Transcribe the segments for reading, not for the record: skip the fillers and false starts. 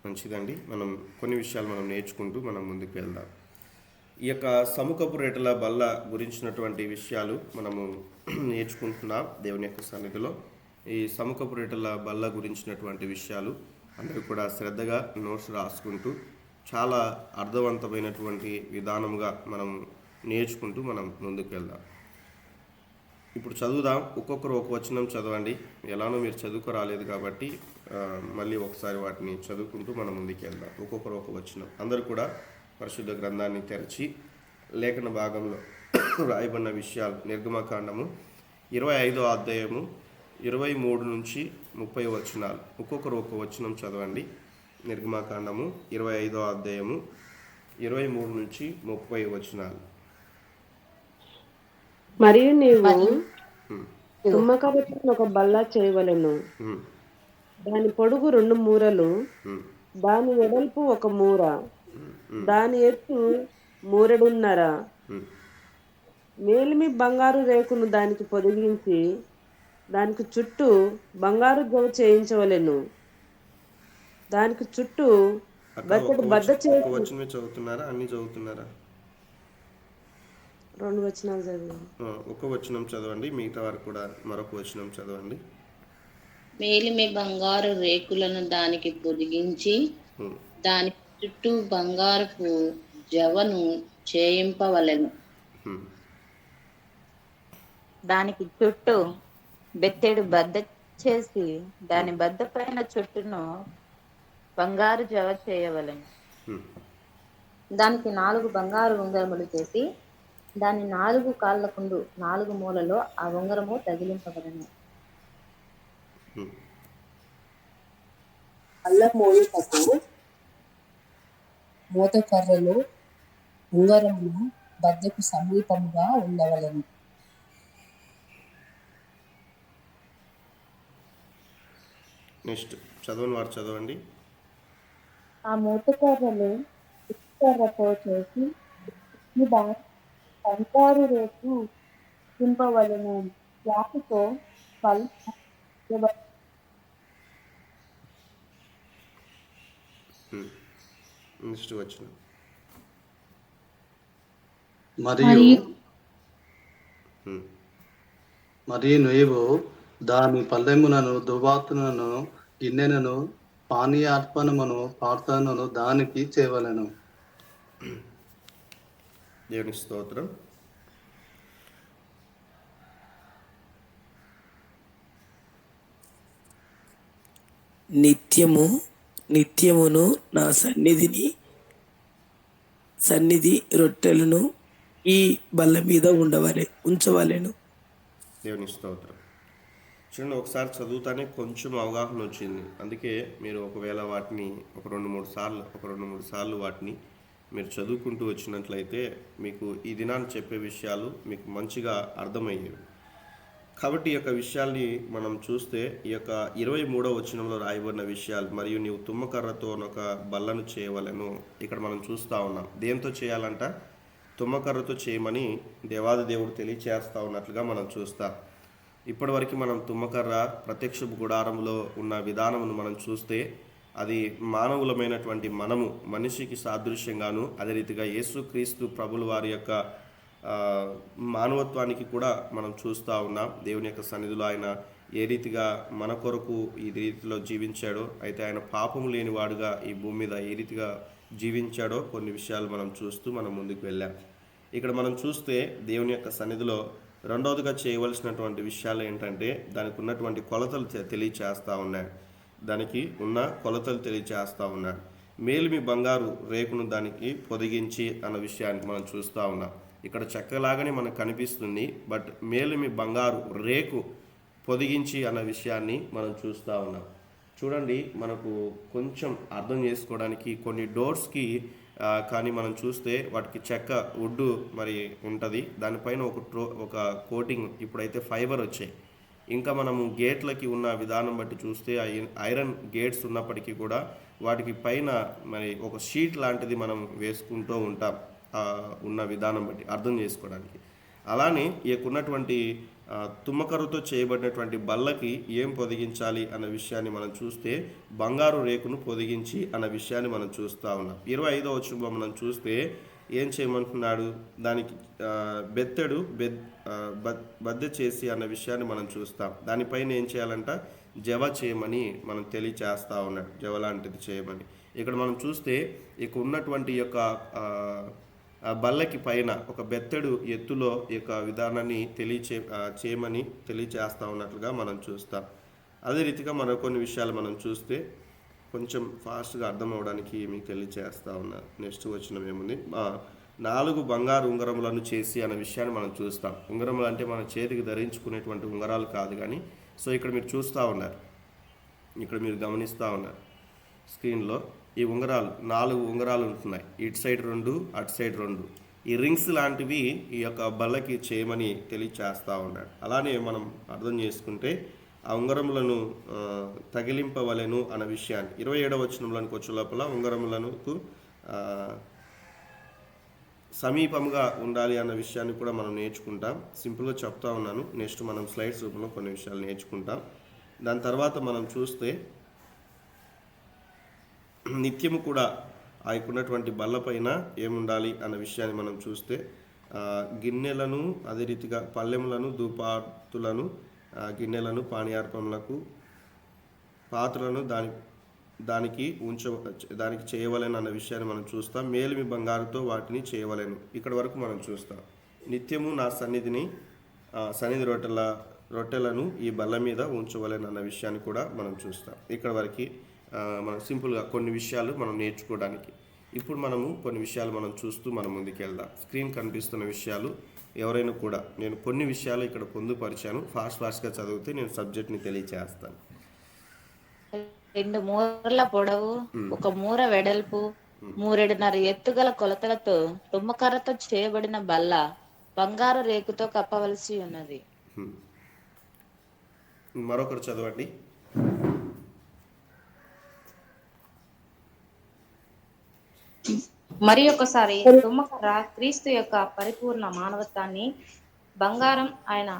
మంచిదండి. మనం కొన్ని విషయాలు మనం నేర్చుకుంటూ మనం ముందుకు వెళ్దాం. ఈ యొక్క సముఖపు రేటల బల్ల గురించినటువంటి విషయాలు మనము నేర్చుకుంటున్నాం దేవుని యొక్క సన్నిధిలో. ఈ సముఖపు రేటల బల్ల గురించినటువంటి విషయాలు అందరూ కూడా శ్రద్ధగా నోట్స్ రాసుకుంటూ చాలా అర్థవంతమైనటువంటి విధానముగా మనం నేర్చుకుంటూ మనం ముందుకు వెళ్దాం. ఇప్పుడు చదువుదాం. ఒక్కొక్కరు ఒక వచనం చదవండి. ఎలానో మీరు చదువుకు రాలేదు కాబట్టి మళ్ళీ ఒకసారి వాటిని చదువుకుంటూ మనం ముందుకు వెళ్దాం. ఒక్కొక్కరు ఒక వచనం. అందరూ కూడా పరిశుద్ధ గ్రంథాన్ని తెరచి లేఖన భాగంలో రాయబడిన విషయాలు నిర్గమకాండము 25వ అధ్యాయము 23 నుంచి 30 వచనాలు. ఒక్కొక్కరు ఒక వచనం చదవండి. నిర్గమకాండము 25వ అధ్యాయము 23 నుంచి 30 వచనాలు. మరియు నీవు తుమ్మకబెట్టిన ఒక బల్ల చేయవలెను. దాని పొడుగు 2 మూరలు, దాని వెడల్పు 1 మూర, దాని ఎత్తు 1 మూరెడున్నర. మేలిమి బంగారు రేకును దానికి పొదిగించి దానికి చుట్టూ బంగారు గవ చేయించవలెను. దానికి చుట్టూ బద్దెడు బద్ద చేసి వచనమే చదువుతున్నారా? అన్ని చదువుతున్నారా? 2 వచనాలు చదివాను. ఒక వచనం చదవండి. మిగతా వారు కూడా మరొక వచనం చదవండి. మేలిమి బంగారు రేకులను దానికి పొదిగించి దాని చుట్టూ బంగారపు జవను చేయింపవలెను. దానికి చుట్టూ బెత్తెడు బద్ద చేసి దాని బద్ద పైన చుట్టూను బంగారు జవ చేయవలెను. దానికి 4 బంగారు ఉంగరములు చేసి దాని 4 కాళ్ళకుండు 4 మూలలో ఆ ఉంగరము తగిలింపబడను. అల్లం మోయుటకు మోతకర్రలు ఉంగరములు బద్దకు సమీపముగా ఉండవలెను. నెక్స్ట్ చదవని వారు చదవండి. ఆ మోతకర్రలు కర్రతో చేసి మీద బంగారు రేకు చింపవలెను. వాటితో నెక్స్ట్ వచనం. మరియు నీవు దాని పల్లెమునను దుబాతునను గిన్నెనను పానీయార్పణమును ప్రార్థనను దానికి చేయవలెను. దేవునికి స్తోత్రం. నిత్యమును నా సన్నిధి రొట్టెలను ఈ బల్ల మీద ఉంచవలెను. దేవుని స్తోత్రం. చూడండి, ఒకసారి చదువుతానే కొంచెం అవగాహన వచ్చింది. అందుకే మీరు ఒకవేళ వాటిని ఒక రెండు మూడు సార్లు వాటిని మీరు చదువుకుంటూ వచ్చినట్లయితే మీకు ఈ దినాన్ని చెప్పే విషయాలు మీకు మంచిగా అర్థమయ్యేవి. కాబట్టి ఈ యొక్క విషయాల్ని మనం చూస్తే ఈ యొక్క 23వ వచనంలో రాయబడిన విషయాలు, మరియు నీవు తుమ్మకర్రతో ఒక బల్లను చేయవలెను, ఇక్కడ మనం చూస్తూ ఉన్నాం. దేంతో చేయాలంట? తుమ్మకర్రతో చేయమని దేవాది దేవుడు తెలియచేస్తూ ఉన్నట్లుగా మనం చూస్తాం. ఇప్పటివరకు మనం తుమ్మకర్ర ప్రత్యక్ష గుడారంలో ఉన్న విధానమును మనం చూస్తే అది మానవులమైనటువంటి మనము మనిషికి సాదృశ్యంగాను, అదే రీతిగా యేసుక్రీస్తు ప్రభుల వారి యొక్క మానవత్వానికి కూడా మనం చూస్తూ ఉన్నాం. దేవుని యొక్క సన్నిధిలో ఆయన ఏ రీతిగా మన కొరకు ఈ రీతిలో జీవించాడో, అయితే ఆయన పాపము లేనివాడుగా ఈ భూమి మీద ఏ రీతిగా జీవించాడో కొన్ని విషయాలు మనం చూస్తూ మనం ముందుకు వెళ్ళాం. ఇక్కడ మనం చూస్తే దేవుని యొక్క సన్నిధిలో రెండవదిగా చేయవలసినటువంటి విషయాలు ఏంటంటే దానికి ఉన్నటువంటి కొలతలు తెలియచేస్తూ ఉన్నాయి. మేలిమి బంగారు రేకును దానికి పొదిగించి అన్న విషయాన్ని మనం చూస్తూ ఉన్నాం. ఇక్కడ చెక్కలాగానే మనకు కనిపిస్తుంది, బట్ మేలిమి బంగారు రేకు పొదిగించి అన్న విషయాన్ని మనం చూస్తూ ఉన్నాం. చూడండి, మనకు కొంచెం అర్థం చేసుకోవడానికి కొన్ని డోర్స్కి కానీ మనం చూస్తే వాటికి చెక్క వుడ్డు మరి ఉంటుంది, దానిపైన ఒక కోటింగ్ ఇప్పుడైతే ఫైబర్ వచ్చాయి. ఇంకా మనము గేట్లకి ఉన్న విధానం బట్టి చూస్తే ఐరన్ గేట్స్ ఉన్నప్పటికీ కూడా వాటికి పైన మరి ఒక షీట్ లాంటిది మనం వేసుకుంటూ ఉంటాం ఉన్న విధానం బట్టి అర్థం చేసుకోవడానికి. అలానే ఇకున్నటువంటి తుమ్మకర్రతో చేయబడినటువంటి బల్లకి ఏం పొదిగించాలి అన్న విషయాన్ని మనం చూస్తే బంగారు రేకును పొదిగించి అన్న విషయాన్ని మనం చూస్తూ ఉన్నాం. 25వ వచనంలో మనం చూస్తే ఏం చేయమంటున్నాడు, దానికి బెత్తెడు బద్దె చేసి అన్న విషయాన్ని మనం చూస్తాం. దానిపైన ఏం చేయాలంట, జవ చేయమని మనం తెలియచేస్తూ ఉన్నాడు, జవ లాంటిది చేయమని. ఇక్కడ మనం చూస్తే ఇక ఉన్నటువంటి యొక్క బల్లకి పైన ఒక బెత్తెడు ఎత్తులో ఈ యొక్క విధానాన్ని చేయమని తెలియచేస్తూ ఉన్నట్లుగా మనం చూస్తాం. అదే రీతిగా కొన్ని విషయాలు మనం చూస్తే కొంచెం ఫాస్ట్గా అర్థం అవడానికి మీకు తెలియచేస్తూ ఉన్నారు. నెక్స్ట్ వచ్చిన ఏముంది, 4 బంగారు ఉంగరములను చేసి అనే విషయాన్ని మనం చూస్తాం. ఉంగరములు అంటే మన చేతికి ధరించుకునేటువంటి ఉంగరాలు కాదు కానీ, సో ఇక్కడ మీరు చూస్తూ ఉన్నారు, ఇక్కడ మీరు గమనిస్తూ ఉన్నారు స్క్రీన్లో ఈ ఉంగరాలు 4 ఉంగరాలు ఉంటున్నాయి. ఇటు సైడ్ 2, అటు సైడ్ 2. ఈ రింగ్స్ లాంటివి ఈ యొక్క బల్లకి చేయమని తెలియచేస్తూ ఉన్నాడు. అలానే మనం అర్థం చేసుకుంటే ఆ ఉంగరములను తగిలింపవలెను అన్న విషయాన్ని 27వ వచనంలోనికి వచ్చే లోపల ఉంగరములను సమీపంగా ఉండాలి అన్న విషయాన్ని కూడా మనం నేర్చుకుంటాం. సింపుల్గా చెప్తా ఉన్నాను, నెక్స్ట్ మనం స్లైడ్స్ రూపంలో కొన్ని విషయాలు నేర్చుకుంటాం. దాని తర్వాత మనం చూస్తే నిత్యము కూడా ఆ ఉన్నటువంటి బల్లపైన ఏముండాలి అన్న విషయాన్ని మనం చూస్తే గిన్నెలను, అదే రీతిగా పళ్ళెములను, ధూపార్తులను, గిన్నెలను, పానీయార్పణలకు, పాత్రలను దానికి చేయవలెను అన్న విషయాన్ని మనం చూస్తాం. మేలిమి బంగారుతో వాటిని చేయవలెను. ఇక్కడ వరకు మనం చూస్తాం. నిత్యము నా సన్నిధి రొట్టెలను ఈ బల్ల మీద ఉంచవలెను అన్న విషయాన్ని కూడా మనం చూస్తాం. ఇక్కడ వరకు మనం సింపుల్గా కొన్ని విషయాలు మనం నేర్చుకోవడానికి. ఇప్పుడు మనము కొన్ని విషయాలు మనం చూస్తూ మనం ముందుకు వెళ్దాం. స్క్రీన్ కనిపిస్తున్న విషయాలు ఎవరైనా కూడా నేను కొన్ని విషయాలు ఇక్కడ పొందుపరిచాను. ఫాస్ట్గా చదివితే నేను సబ్జెక్ట్ని తెలియచేస్తాను. 2 మూరల పొడవు, 1 మూర వెడల్పు, 3.5 ఎత్తుగల కొలతలతో తుమ్మకర్రతో చేయబడిన బల్ల బంగారు రేకుతో కప్పవలసి ఉన్నది. మరొకరు చదవండి. మరి ఒకసారి తుమ్మకర్ర క్రీస్తు యొక్క పరిపూర్ణ మానవత్వాన్ని, బంగారం ఆయన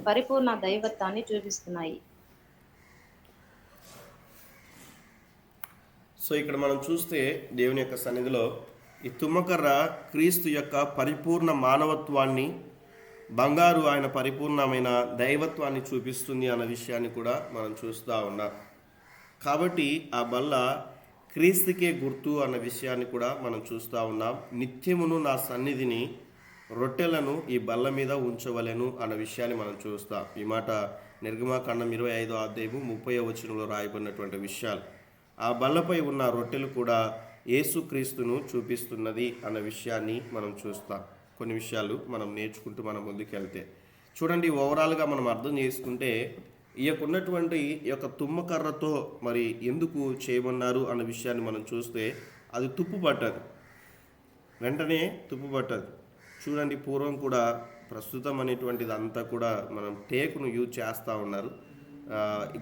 పరిపూర్ణ దైవత్వాన్ని చూపిస్తున్నాయి. సో ఇక్కడ మనం చూస్తే దేవుని యొక్క సన్నిధిలో ఈ తుమ్మకర్ర క్రీస్తు యొక్క పరిపూర్ణ మానవత్వాన్ని, బంగారు ఆయన పరిపూర్ణమైన దైవత్వాన్ని చూపిస్తుంది అన్న విషయాన్ని కూడా మనం చూస్తూ ఉన్నాం. కాబట్టి ఆ బల్ల క్రీస్తుకే గుర్తు అన్న విషయాన్ని కూడా మనం చూస్తూ ఉన్నాం. నిత్యమును నా సన్నిధిని రొట్టెలను ఈ బల్ల మీద ఉంచవలెను అన్న విషయాన్ని మనం చూస్తాం. ఈ మాట నిర్గమాకాండం 25వ అధ్యాయము 30వ వచనంలో రాయబడినటువంటి విషయాలు. ఆ బల్లపై ఉన్న రొట్టెలు కూడా యేసుక్రీస్తును చూపిస్తున్నది అన్న విషయాన్ని మనం చూస్తాం. కొన్ని విషయాలు మనం నేర్చుకుంటూ మనం ముందుకెళ్తే చూడండి, ఓవరాల్గా మనం అర్థం చేసుకుంటే ఈ యొక్క ఉన్నటువంటి ఈ యొక్క తుమ్మకర్రతో మరి ఎందుకు చేయమన్నారు అన్న విషయాన్ని మనం చూస్తే అది తుప్పు పట్టదు, వెంటనే తుప్పు పట్టదు. చూడండి, పూర్వం కూడా ప్రస్తుతం అనేటువంటిది అంతా కూడా మనం టేకును యూజ్ చేస్తూ ఉన్నారు.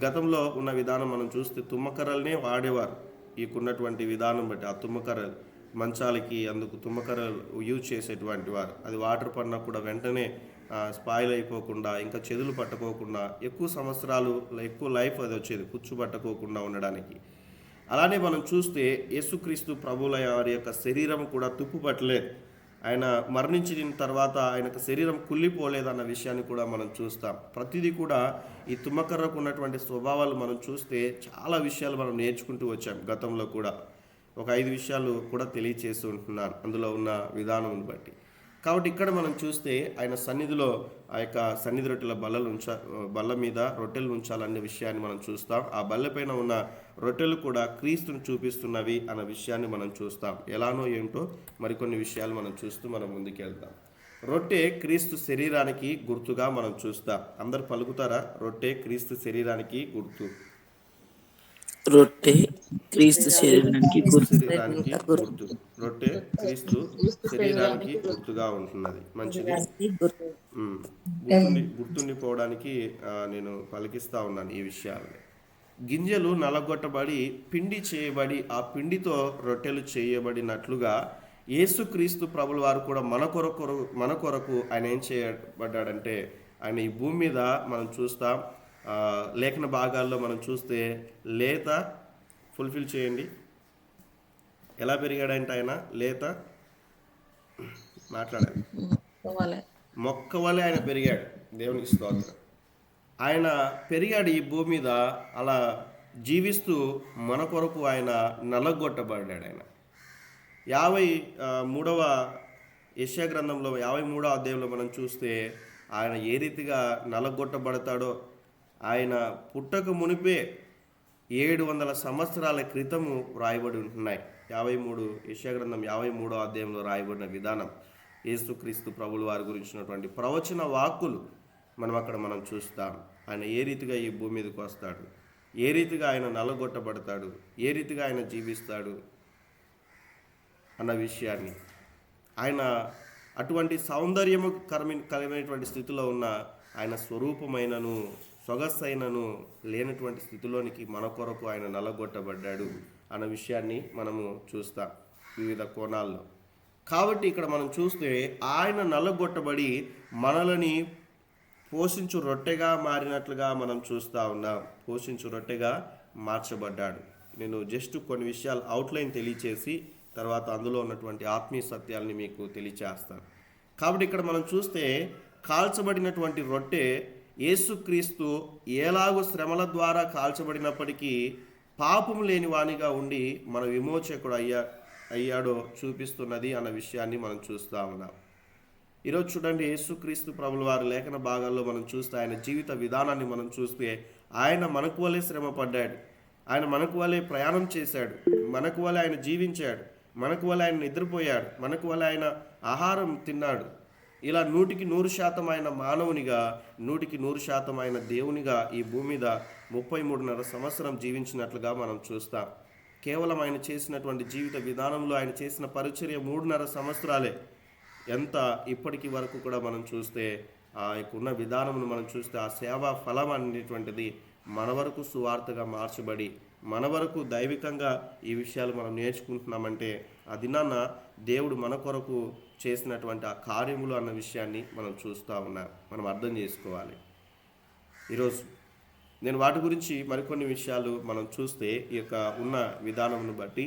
గతంలో ఉన్న విధానం మనం చూస్తే తుమ్మకర్రలనే వాడేవారు. ఈకున్నటువంటి విధానం బట్టి ఆ తుమ్మకర్రలు మంచాలకి అందుకు తుమ్మకర్రలు యూజ్ చేసేటువంటి వారు. అది వాటర్ పడినా కూడా వెంటనే స్పాయిల్ అయిపోకుండా, ఇంకా చెదులు పట్టుకోకుండా, ఎక్కువ సంవత్సరాలు ఎక్కువ లైఫ్ అది వచ్చేది పుచ్చు పట్టుకోకుండా ఉండడానికి. అలానే మనం చూస్తే యేసుక్రీస్తు ప్రభువుల వారి యొక్క శరీరం కూడా తుప్పు పట్టలేదు. ఆయన మరణించిన తర్వాత ఆయనకు శరీరం కుళ్ళిపోలేదన్న విషయాన్ని కూడా మనం చూస్తాం. ప్రతిదీ కూడా ఈ తుమ్మకర్రకు ఉన్నటువంటి స్వభావాలు మనం చూస్తే చాలా విషయాలు మనం నేర్చుకుంటూ వచ్చాం. గతంలో కూడా ఒక 5 విషయాలు కూడా తెలియచేస్తూ ఉంటున్నాను అందులో ఉన్న విధానం బట్టి. కాబట్టి ఇక్కడ మనం చూస్తే ఆయన సన్నిధిలో ఆ యొక్క సన్నిధి రొట్టెల బల్ల మీద రొట్టెలు ఉంచాలనే విషయాన్ని మనం చూస్తాం. ఆ బల్లపైన ఉన్న రొట్టెలు కూడా క్రీస్తును చూపిస్తున్నవి అన్న విషయాన్ని మనం చూస్తాం. ఎలానో ఏంటో మరికొన్ని విషయాలు మనం చూస్తూ మనం ముందుకెళ్తాం. రొట్టె క్రీస్తు శరీరానికి గుర్తుగా మనం చూస్తాం. అందరు పలుకుతారా? రొట్టె క్రీస్తు శరీరానికి గుర్తు. రొట్టె క్రీస్తు శరీరానికి గుర్తు. రొట్టె క్రీస్తు శరీరానికి గుర్తుగా ఉంటున్నది. మంచిది. గుర్తుండిపోవడానికి నేను పలికిస్తా ఉన్నాను ఈ విషయాలని. గింజలు నలగొట్టబడి పిండి చేయబడి ఆ పిండితో రొట్టెలు చేయబడినట్లుగా యేసుక్రీస్తు ప్రభుల వారు కూడా మన కొరకు ఆయన ఏం చేయబడ్డాడంటే ఆయన ఈ భూమి మీద మనం చూస్తాం. లేఖన భాగాల్లో మనం చూస్తే లేత ఫుల్ఫిల్ చేయండి. ఎలా పెరిగాడంటే ఆయన లేత మాట్లాడాలి. మొక్క వలె ఆయన పెరిగాడు. దేవునికి స్తోత్రం. ఆయన పెరిగాడు ఈ భూమి మీద. అలా జీవిస్తూ మన కొరకు ఆయన నలగొట్టబడ్డాడు. ఆయన 53వ యెషయా గ్రంథంలో 53వ అధ్యాయంలో మనం చూస్తే ఆయన ఏ రీతిగా నలగొట్టబడతాడో, ఆయన పుట్టక మునిపే 700 సంవత్సరాల క్రితము రాయబడి ఉంటున్నాయి. యెషయా గ్రంథం 53వ అధ్యాయంలో రాయబడిన విధానం, యేసుక్రీస్తు ప్రభుల వారి గురించినటువంటి ప్రవచన వాక్కులు మనం చూస్తాం. ఆయన ఏ రీతిగా ఈ భూమి మీదకి వస్తాడు, ఏ రీతిగా ఆయన నలగొట్టబడతాడు, ఏ రీతిగా ఆయన జీవిస్తాడు అన్న విషయాన్ని, ఆయన అటువంటి సౌందర్యము కలిగినటువంటి స్థితిలో ఉన్న ఆయన స్వరూపమైనను సొగస్సైనను లేనటువంటి స్థితిలోనికి మన కొరకు ఆయన నలగొట్టబడ్డాడు అన్న విషయాన్ని మనము చూస్తాం వివిధ కోణాల్లో. కాబట్టి ఇక్కడ మనం చూస్తే ఆయన నలగొట్టబడి మనలని పోషించు రొట్టెగా మారినట్లుగా మనం చూస్తూ ఉన్నాం. పోషించు రొట్టెగా మార్చబడ్డాడు. నేను జస్ట్ కొన్ని విషయాలు అవుట్లైన్ తెలియచేసి తర్వాత అందులో ఉన్నటువంటి ఆత్మీయ సత్యాలని మీకు తెలియచేస్తాను. కాబట్టి ఇక్కడ మనం చూస్తే కాల్చబడినటువంటి రొట్టె యేసుక్రీస్తు ఎలాగో శ్రమల ద్వారా కాల్చబడినప్పటికీ పాపము లేని వానిగా ఉండి మన విమోచకుడు అయ్యాడో చూపిస్తున్నది అన్న విషయాన్ని మనం చూస్తూ ఉన్నాం. ఈరోజు చూడండి, యేసుక్రీస్తు ప్రభుల వారి లేఖన భాగాల్లో మనం చూస్తే ఆయన జీవిత విధానాన్ని మనం చూస్తే ఆయన మనకు వలె శ్రమ పడ్డాడు, ఆయన మనకు వలె ప్రయాణం చేశాడు, మనకు వలె ఆయన జీవించాడు, మనకు వలె ఆయన నిద్రపోయాడు, మనకు వలె ఆయన ఆహారం తిన్నాడు. ఇలా 100% ఆయన మానవునిగా 100% ఆయన దేవునిగా ఈ భూమి మీద 33.5 సంవత్సరం జీవించినట్లుగా మనం చూస్తాం. కేవలం ఆయన చేసినటువంటి జీవిత విధానంలో ఆయన చేసిన పరిచర్య 3.5 సంవత్సరాలే. ఎంత ఇప్పటికి వరకు కూడా మనం చూస్తే ఆ ఉన్న విధానమును మనం చూస్తే ఆ సేవా ఫలం అనేటువంటిది మన వరకు సువార్తగా మార్చబడి మన వరకు దైవికంగా ఈ విషయాలు మనం నేర్చుకుంటున్నామంటే ఆ దినాన దేవుడు మన కొరకు చేసినటువంటి ఆ కార్యములు అన్న విషయాన్ని మనం చూస్తూ ఉన్నాం. మనం అర్థం చేసుకోవాలి. ఈరోజు నేను వాటి గురించి మరికొన్ని విషయాలు మనం చూస్తే ఈ యొక్క ఉన్న విధానమును బట్టి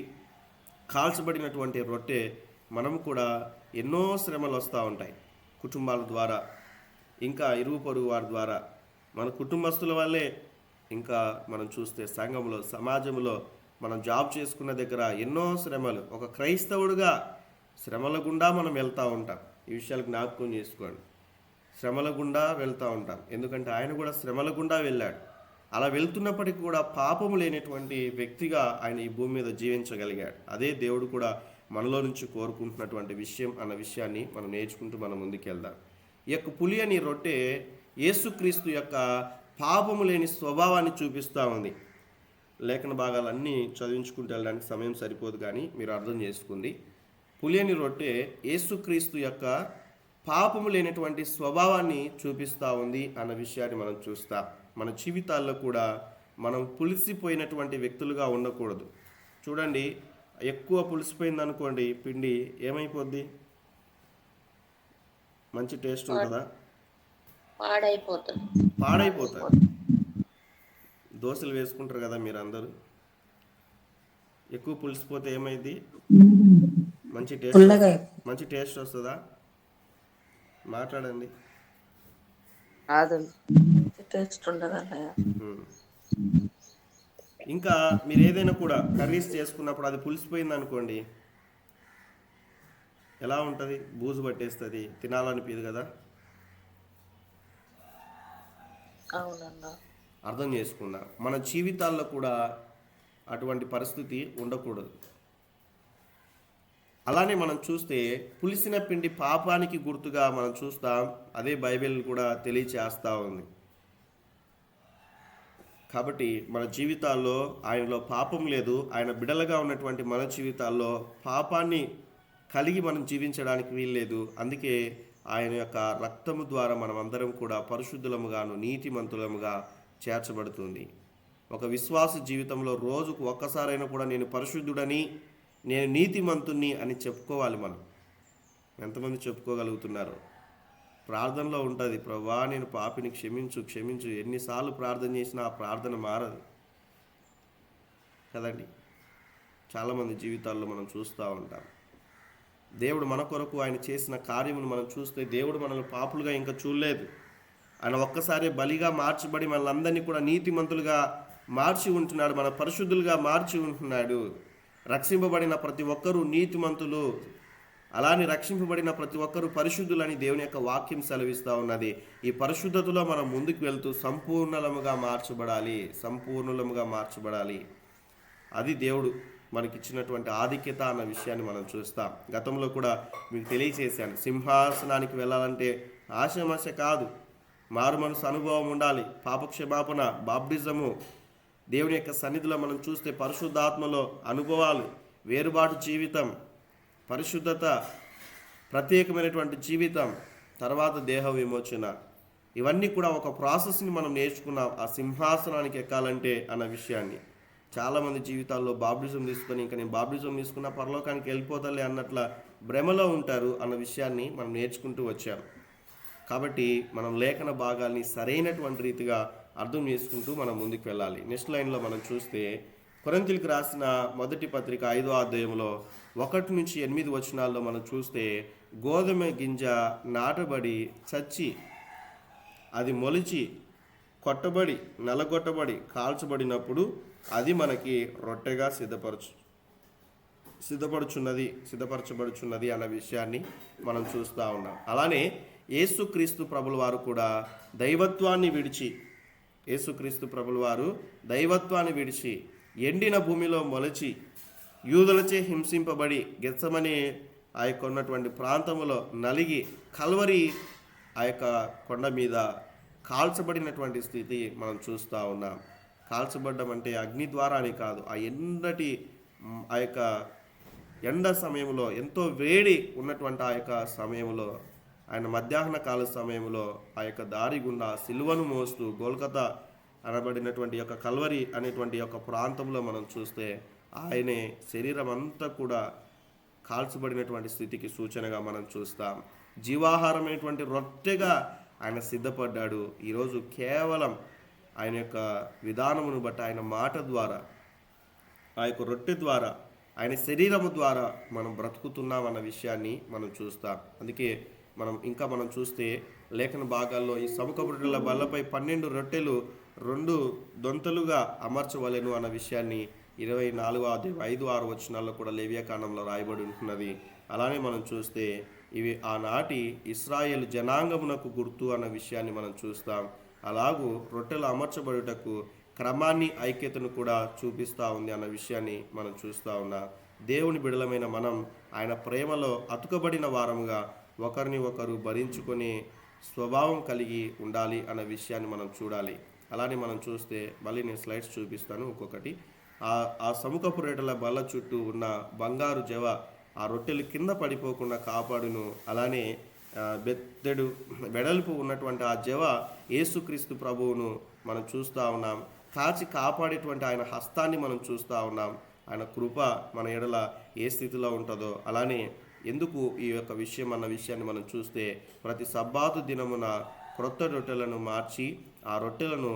కాల్చబడినటువంటి రొట్టె మనము కూడా ఎన్నో శ్రమలు వస్తూ ఉంటాయి. కుటుంబాల ద్వారా, ఇంకా ఇరుగు పొరుగు వారి ద్వారా, మన కుటుంబస్తుల వల్లే, ఇంకా మనం చూస్తే సంఘంలో, సమాజంలో, మనం జాబ్ చేసుకున్న దగ్గర ఎన్నో శ్రమలు. ఒక క్రైస్తవుడుగా శ్రమల గుండా మనం వెళ్తూ ఉంటాం. ఈ విషయాలు జ్ఞాపకం చేసుకోండి. శ్రమల గుండా వెళ్తూ ఉంటాం. ఎందుకంటే ఆయన కూడా శ్రమల గుండా వెళ్ళాడు. అలా వెళ్తున్నప్పటికీ కూడా పాపము లేనటువంటి వ్యక్తిగా ఆయన ఈ భూమి మీద జీవించగలిగాడు. అదే దేవుడు కూడా మనలో నుంచి కోరుకుంటున్నటువంటి విషయం అన్న విషయాన్ని మనం నేర్చుకుంటూ మనం ముందుకెళ్దాం. ఈ యొక్క పులియని రొట్టె యేసుక్రీస్తు యొక్క పాపము లేని స్వభావాన్ని చూపిస్తూ ఉంది. లేఖన భాగాలన్నీ చదివించుకుంటూ వెళ్ళడానికి సమయం సరిపోదు, కానీ మీరు అర్థం చేసుకుంది. పులియని రొట్టె యేసుక్రీస్తు యొక్క పాపము లేనటువంటి స్వభావాన్ని చూపిస్తూ ఉంది అన్న విషయాన్ని మనం చూస్తాం. మన జీవితాల్లో కూడా మనం పులిసిపోయినటువంటి వ్యక్తులుగా ఉండకూడదు. చూడండి, ఎక్కువ పులిసిపోయింది అనుకోండి పిండి, ఏమైపోద్ది? మంచి టేస్ట్ ఉంటుందా? పాడైపోతుంది. దోశలు వేసుకుంటారు కదా మీరు అందరూ, ఎక్కువ పులిసిపోతే ఏమైంది? మంచి టేస్ట్ వస్తుందా? మాట్లాడండి. ఇంకా మీరు ఏదైనా కూడా కర్రీస్ చేసుకున్నప్పుడు అది పులిసిపోయింది అనుకోండి, ఎలా ఉంటుంది? బూజు పట్టేస్తుంది, తినాలనిపించదు కదా. అర్థం చేసుకుందాం. మన జీవితాల్లో కూడా అటువంటి పరిస్థితి ఉండకూడదు. అలానే మనం చూస్తే పులిసిన పిండి పాపానికి గుర్తుగా మనం చూస్తాం. అదే బైబిల్ కూడా తెలియచేస్తూ ఉంది. కాబట్టి మన జీవితాల్లో ఆయనలో పాపం లేదు. ఆయన బిడలుగా ఉన్నటువంటి మన జీవితాల్లో పాపాన్ని కలిగి మనం జీవించడానికి వీల్లేదు. అందుకే ఆయన యొక్క రక్తము ద్వారా మనం అందరం కూడా పరిశుద్ధులముగాను నీతిమంతులముగా చేర్చబడుతుంది. ఒక విశ్వాస జీవితంలో రోజుకు ఒక్కసారైనా కూడా నేను పరిశుద్ధుడని, నేను నీతిమంతుణ్ణి అని చెప్పుకోవాలి. మనం ఎంతమంది చెప్పుకోగలుగుతున్నారు? ప్రార్థనలో ఉంటుంది, ప్రభువా నేను పాపిని క్షమించు క్షమించు. ఎన్నిసార్లు ప్రార్థన చేసినా ఆ ప్రార్థన మారదు కదండి. చాలామంది జీవితాల్లో మనం చూస్తూ ఉంటాం. దేవుడు మన కొరకు ఆయన చేసిన కార్యమును మనం చూస్తే దేవుడు మనల్ని పాపులుగా ఇంకా చూడలేదు. ఆయన ఒక్కసారి బలిగా మార్చబడి మనల్ని కూడా నీతిమంతులుగా మార్చి ఉంటున్నాడు, మన పరిశుద్ధులుగా మార్చి ఉంటున్నాడు. రక్షింపబడిన ప్రతి ఒక్కరూ నీతిమంతులు, అలానే రక్షింపబడిన ప్రతి ఒక్కరూ పరిశుద్ధులని దేవుని యొక్క వాక్యం సెలవిస్తూ ఉన్నది. ఈ పరిశుద్ధతలో మనం ముందుకు వెళ్తూ సంపూర్ణముగా మార్చబడాలి. అది దేవుడు మనకిచ్చినటువంటి ఆధిక్యత అన్న విషయాన్ని మనం చూస్తాం. గతంలో కూడా మీకు తెలియచేశాను, సింహాసనానికి వెళ్ళాలంటే ఆశమాశ కాదు, మారు మనసు అనుభవం ఉండాలి, పాపక్షమాపణ, బాప్టిజము, దేవుని యొక్క సన్నిధిలో మనం చూస్తే పరిశుద్ధాత్మలో అనుభవాలు, వేరుబాటు జీవితం, పరిశుద్ధత, ప్రత్యేకమైనటువంటి జీవితం, తర్వాత దేహ విమోచన, ఇవన్నీ కూడా ఒక ప్రాసెస్ని మనం నేర్చుకున్నాం ఆ సింహాసనానికి ఎక్కాలంటే అన్న విషయాన్ని. చాలామంది జీవితాల్లో బాప్టిజం తీసుకొని ఇంకా నేను బాప్టిజం తీసుకున్న పరలోకానికి వెళ్ళిపోతాలే అన్నట్ల భ్రమలో ఉంటారు అన్న విషయాన్ని మనం నేర్చుకుంటూ వచ్చాం. కాబట్టి మనం లేఖన భాగాల్ని సరైనటువంటి రీతిగా అర్థం చేసుకుంటూ మనం ముందుకు వెళ్ళాలి. నెక్స్ట్ లైన్లో మనం చూస్తే కొరింథీయులకు రాసిన మొదటి పత్రిక 5వ అధ్యాయంలో 1-8 వచనాల్లో మనం చూస్తే, గోధుమ గింజ నాటబడి చచ్చి అది మొలిచి కొట్టబడి నలగొట్టబడి కాల్చబడినప్పుడు అది మనకి రొట్టెగా సిద్ధపరచబడుచున్నది అన్న విషయాన్ని మనం చూస్తూ ఉన్నాం. అలానే యేసుక్రీస్తు ప్రభుల వారు కూడా దైవత్వాన్ని విడిచి ఎండిన భూమిలో మొలిచి యూదులచే హింసింపబడి గెత్సమనే ఆ యొక్క ఉన్నటువంటి ప్రాంతంలో నలిగి కల్వరి ఆ యొక్క కొండ మీద కాల్చబడినటువంటి స్థితి మనం చూస్తూ ఉన్నాం. కాల్చబడ్డం అంటే అగ్ని ద్వారా అని కాదు, ఆ యొక్క ఎండ సమయంలో, ఎంతో వేడి ఉన్నటువంటి ఆ యొక్క సమయంలో, ఆయన మధ్యాహ్న కాల సమయంలో ఆ యొక్క దారి గుండా సిలువను మోస్తూ గోల్కతా అనబడినటువంటి యొక్క కల్వరి అనేటువంటి యొక్క ప్రాంతంలో మనం చూస్తే ఆయనే శరీరం అంతా కూడా కాల్చబడినటువంటి స్థితికి సూచనగా మనం చూస్తాం. జీవాహారమైనటువంటి రొట్టెగా ఆయన సిద్ధపడ్డాడు. ఈరోజు కేవలం ఆయన యొక్క విధానమును బట్టి, ఆయన మాట ద్వారా, ఆ యొక్క రొట్టె ద్వారా, ఆయన శరీరము ద్వారా మనం బ్రతుకుతున్నాం అన్న విషయాన్ని మనం చూస్తాం. అందుకే మనం చూస్తే లేఖన భాగాల్లో ఈ సముఖపు రొట్టెల బల్లపై 12 రొట్టెలు 2 దొంతలుగా అమర్చవలెను అన్న విషయాన్ని 24వ అధ్యాయం 5-6 వచనాల్లో కూడా లేవియాకాండంలో రాయబడి ఉంటున్నది. అలానే మనం చూస్తే ఇవి ఆనాటి ఇశ్రాయేలు జనాంగమునకు గుర్తు అన్న విషయాన్ని మనం చూస్తాం. అలాగూ రొట్టెలు అమర్చబడుటకు క్రమాన్ని, ఐక్యతను కూడా చూపిస్తూ ఉంది అన్న విషయాన్ని మనం చూస్తూ ఉన్నాం. దేవుని బిడలమైన మనం ఆయన ప్రేమలో అతుకబడిన వారముగా ఒకరిని ఒకరు భరించుకునే స్వభావం కలిగి ఉండాలి అన్న విషయాన్ని మనం చూడాలి. అలానే మనం చూస్తే మళ్ళీ నేను స్లైడ్స్ చూపిస్తాను ఒక్కొక్కటి. ఆ సముఖపు రొట్టెల బల్ల చుట్టూ ఉన్న బంగారు జవ ఆ రొట్టెలు కింద పడిపోకుండా కాపాడును. అలానే బెత్తెడు వెడల్పు ఉన్నటువంటి ఆ జవ యేసుక్రీస్తు ప్రభువును మనం చూస్తూ ఉన్నాం. కాచి కాపాడేటువంటి ఆయన హస్తాన్ని మనం చూస్తూ ఉన్నాం. ఆయన కృప మన ఎడల ఏ స్థితిలో ఉంటుందో, అలానే ఎందుకు ఈ యొక్క విషయం అన్న విషయాన్ని మనం చూస్తే ప్రతి సబ్బాతు దినమున క్రొత్త రొట్టెలను మార్చి ఆ రొట్టెలను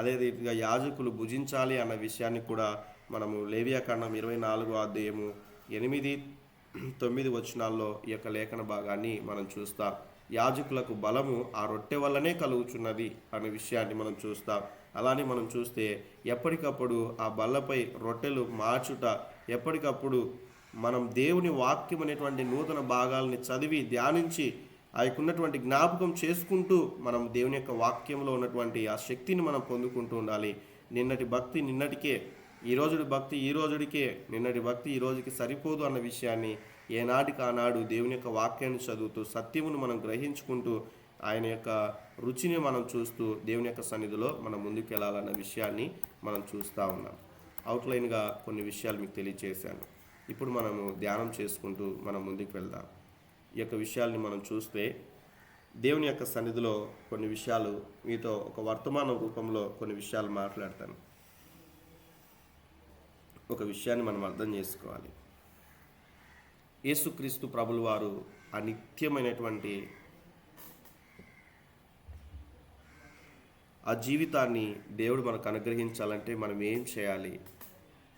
అదే రీతిగా యాజకులు భుజించాలి అన్న విషయాన్ని కూడా మనము లేవియాకాండం 24వ అధ్యాయము 8-9 వచనాల్లో ఈ యొక్క లేఖన భాగాన్ని మనం చూస్తాం. యాజకులకు బలము ఆ రొట్టె వల్లనే కలుగుచున్నది అనే విషయాన్ని మనం చూస్తాం. అలానే మనం చూస్తే ఎప్పటికప్పుడు ఆ బల్లపై రొట్టెలు మార్చుట, ఎప్పటికప్పుడు మనం దేవుని వాక్యం అనేటువంటి నూతన భాగాల్ని చదివి ధ్యానించి ఆ యొక్క ఉన్నటువంటి జ్ఞాపకం చేసుకుంటూ మనం దేవుని యొక్క వాక్యంలో ఉన్నటువంటి ఆ శక్తిని మనం పొందుకుంటూ ఉండాలి. నిన్నటి భక్తి నిన్నటికే, ఈ రోజుడి భక్తి ఈ రోజుడికే, నిన్నటి భక్తి ఈ రోజుకి సరిపోదు అన్న విషయాన్ని ఏనాటికి ఆనాడు దేవుని యొక్క వాక్యాన్ని చదువుతూ సత్యమును మనం గ్రహించుకుంటూ ఆయన యొక్క రుచిని మనం చూస్తూ దేవుని యొక్క సన్నిధిలో మనం ముందుకు వెళ్ళాలన్న విషయాన్ని మనం చూస్తూ ఉన్నాం. అవుట్లైన్గా కొన్ని విషయాలు మీకు తెలియజేశాను. ఇప్పుడు మనము ధ్యానం చేసుకుంటూ మనం ముందుకు వెళ్దాం. ఈ యొక్క విషయాల్ని మనం చూస్తే దేవుని యొక్క సన్నిధిలో కొన్ని విషయాలు మీతో ఒక వర్తమాన రూపంలో కొన్ని విషయాలు మాట్లాడతాను. ఒక విషయాన్ని మనం అర్థం చేసుకోవాలి. యేసుక్రీస్తు ప్రభుల వారు ఆ నిత్యమైనటువంటి ఆ జీవితాన్ని దేవుడు మనకు అనుగ్రహించాలంటే మనం ఏం చేయాలి?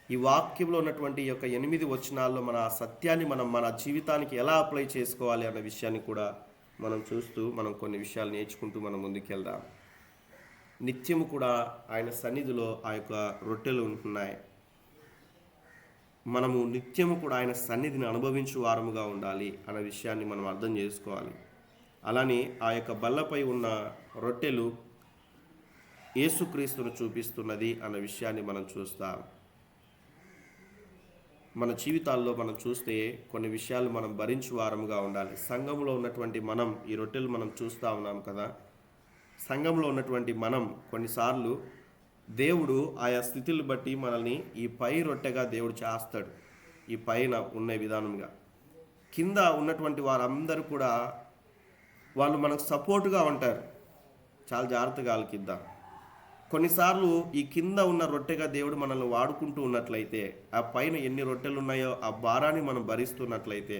ఈ వాక్యంలో ఉన్నటువంటి ఈ యొక్క 8 వచనాల్లో మన ఆ సత్యాన్ని మనం మన జీవితానికి ఎలా అప్లై చేసుకోవాలి అన్న విషయాన్ని కూడా మనం చూస్తూ మనం కొన్ని విషయాలు నేర్చుకుంటూ మనం ముందుకెళ్దాం. నిత్యము కూడా ఆయన సన్నిధిలో ఆ యొక్క రొట్టెలు ఉంటున్నాయి. మనము నిత్యము కూడా ఆయన సన్నిధిని అనుభవించు వారముగా ఉండాలి అన్న విషయాన్ని మనం అర్థం చేసుకోవాలి. అలానే ఆ యొక్క బల్లపై ఉన్న రొట్టెలు యేసుక్రీస్తును చూపిస్తున్నది అన్న విషయాన్ని మనం చూస్తాం. మన జీవితాల్లో మనం చూస్తే కొన్ని విషయాలు మనం భరించు వారముగా ఉండాలి. సంఘంలో ఉన్నటువంటి మనం ఈ రొట్టెలు మనం చూస్తూ ఉన్నాం కదా. సంఘంలో ఉన్నటువంటి మనం కొన్నిసార్లు దేవుడు ఆయా స్థితులు బట్టి మనల్ని ఈ పై రొట్టెగా దేవుడు చేస్తాడు. ఈ పైన ఉన్న విధానంగా కింద ఉన్నటువంటి వారందరూ కూడా వాళ్ళు మనకు సపోర్టుగా ఉంటారు. చాలా జాగ్రత్తగా ఆలకిద్దాం. కొన్నిసార్లు ఈ కింద ఉన్న రొట్టెగా దేవుడు మనల్ని వాడుకుంటూ ఉన్నట్లయితే, ఆ పైన ఎన్ని రొట్టెలు ఉన్నాయో ఆ భారాన్ని మనం భరిస్తున్నట్లయితే,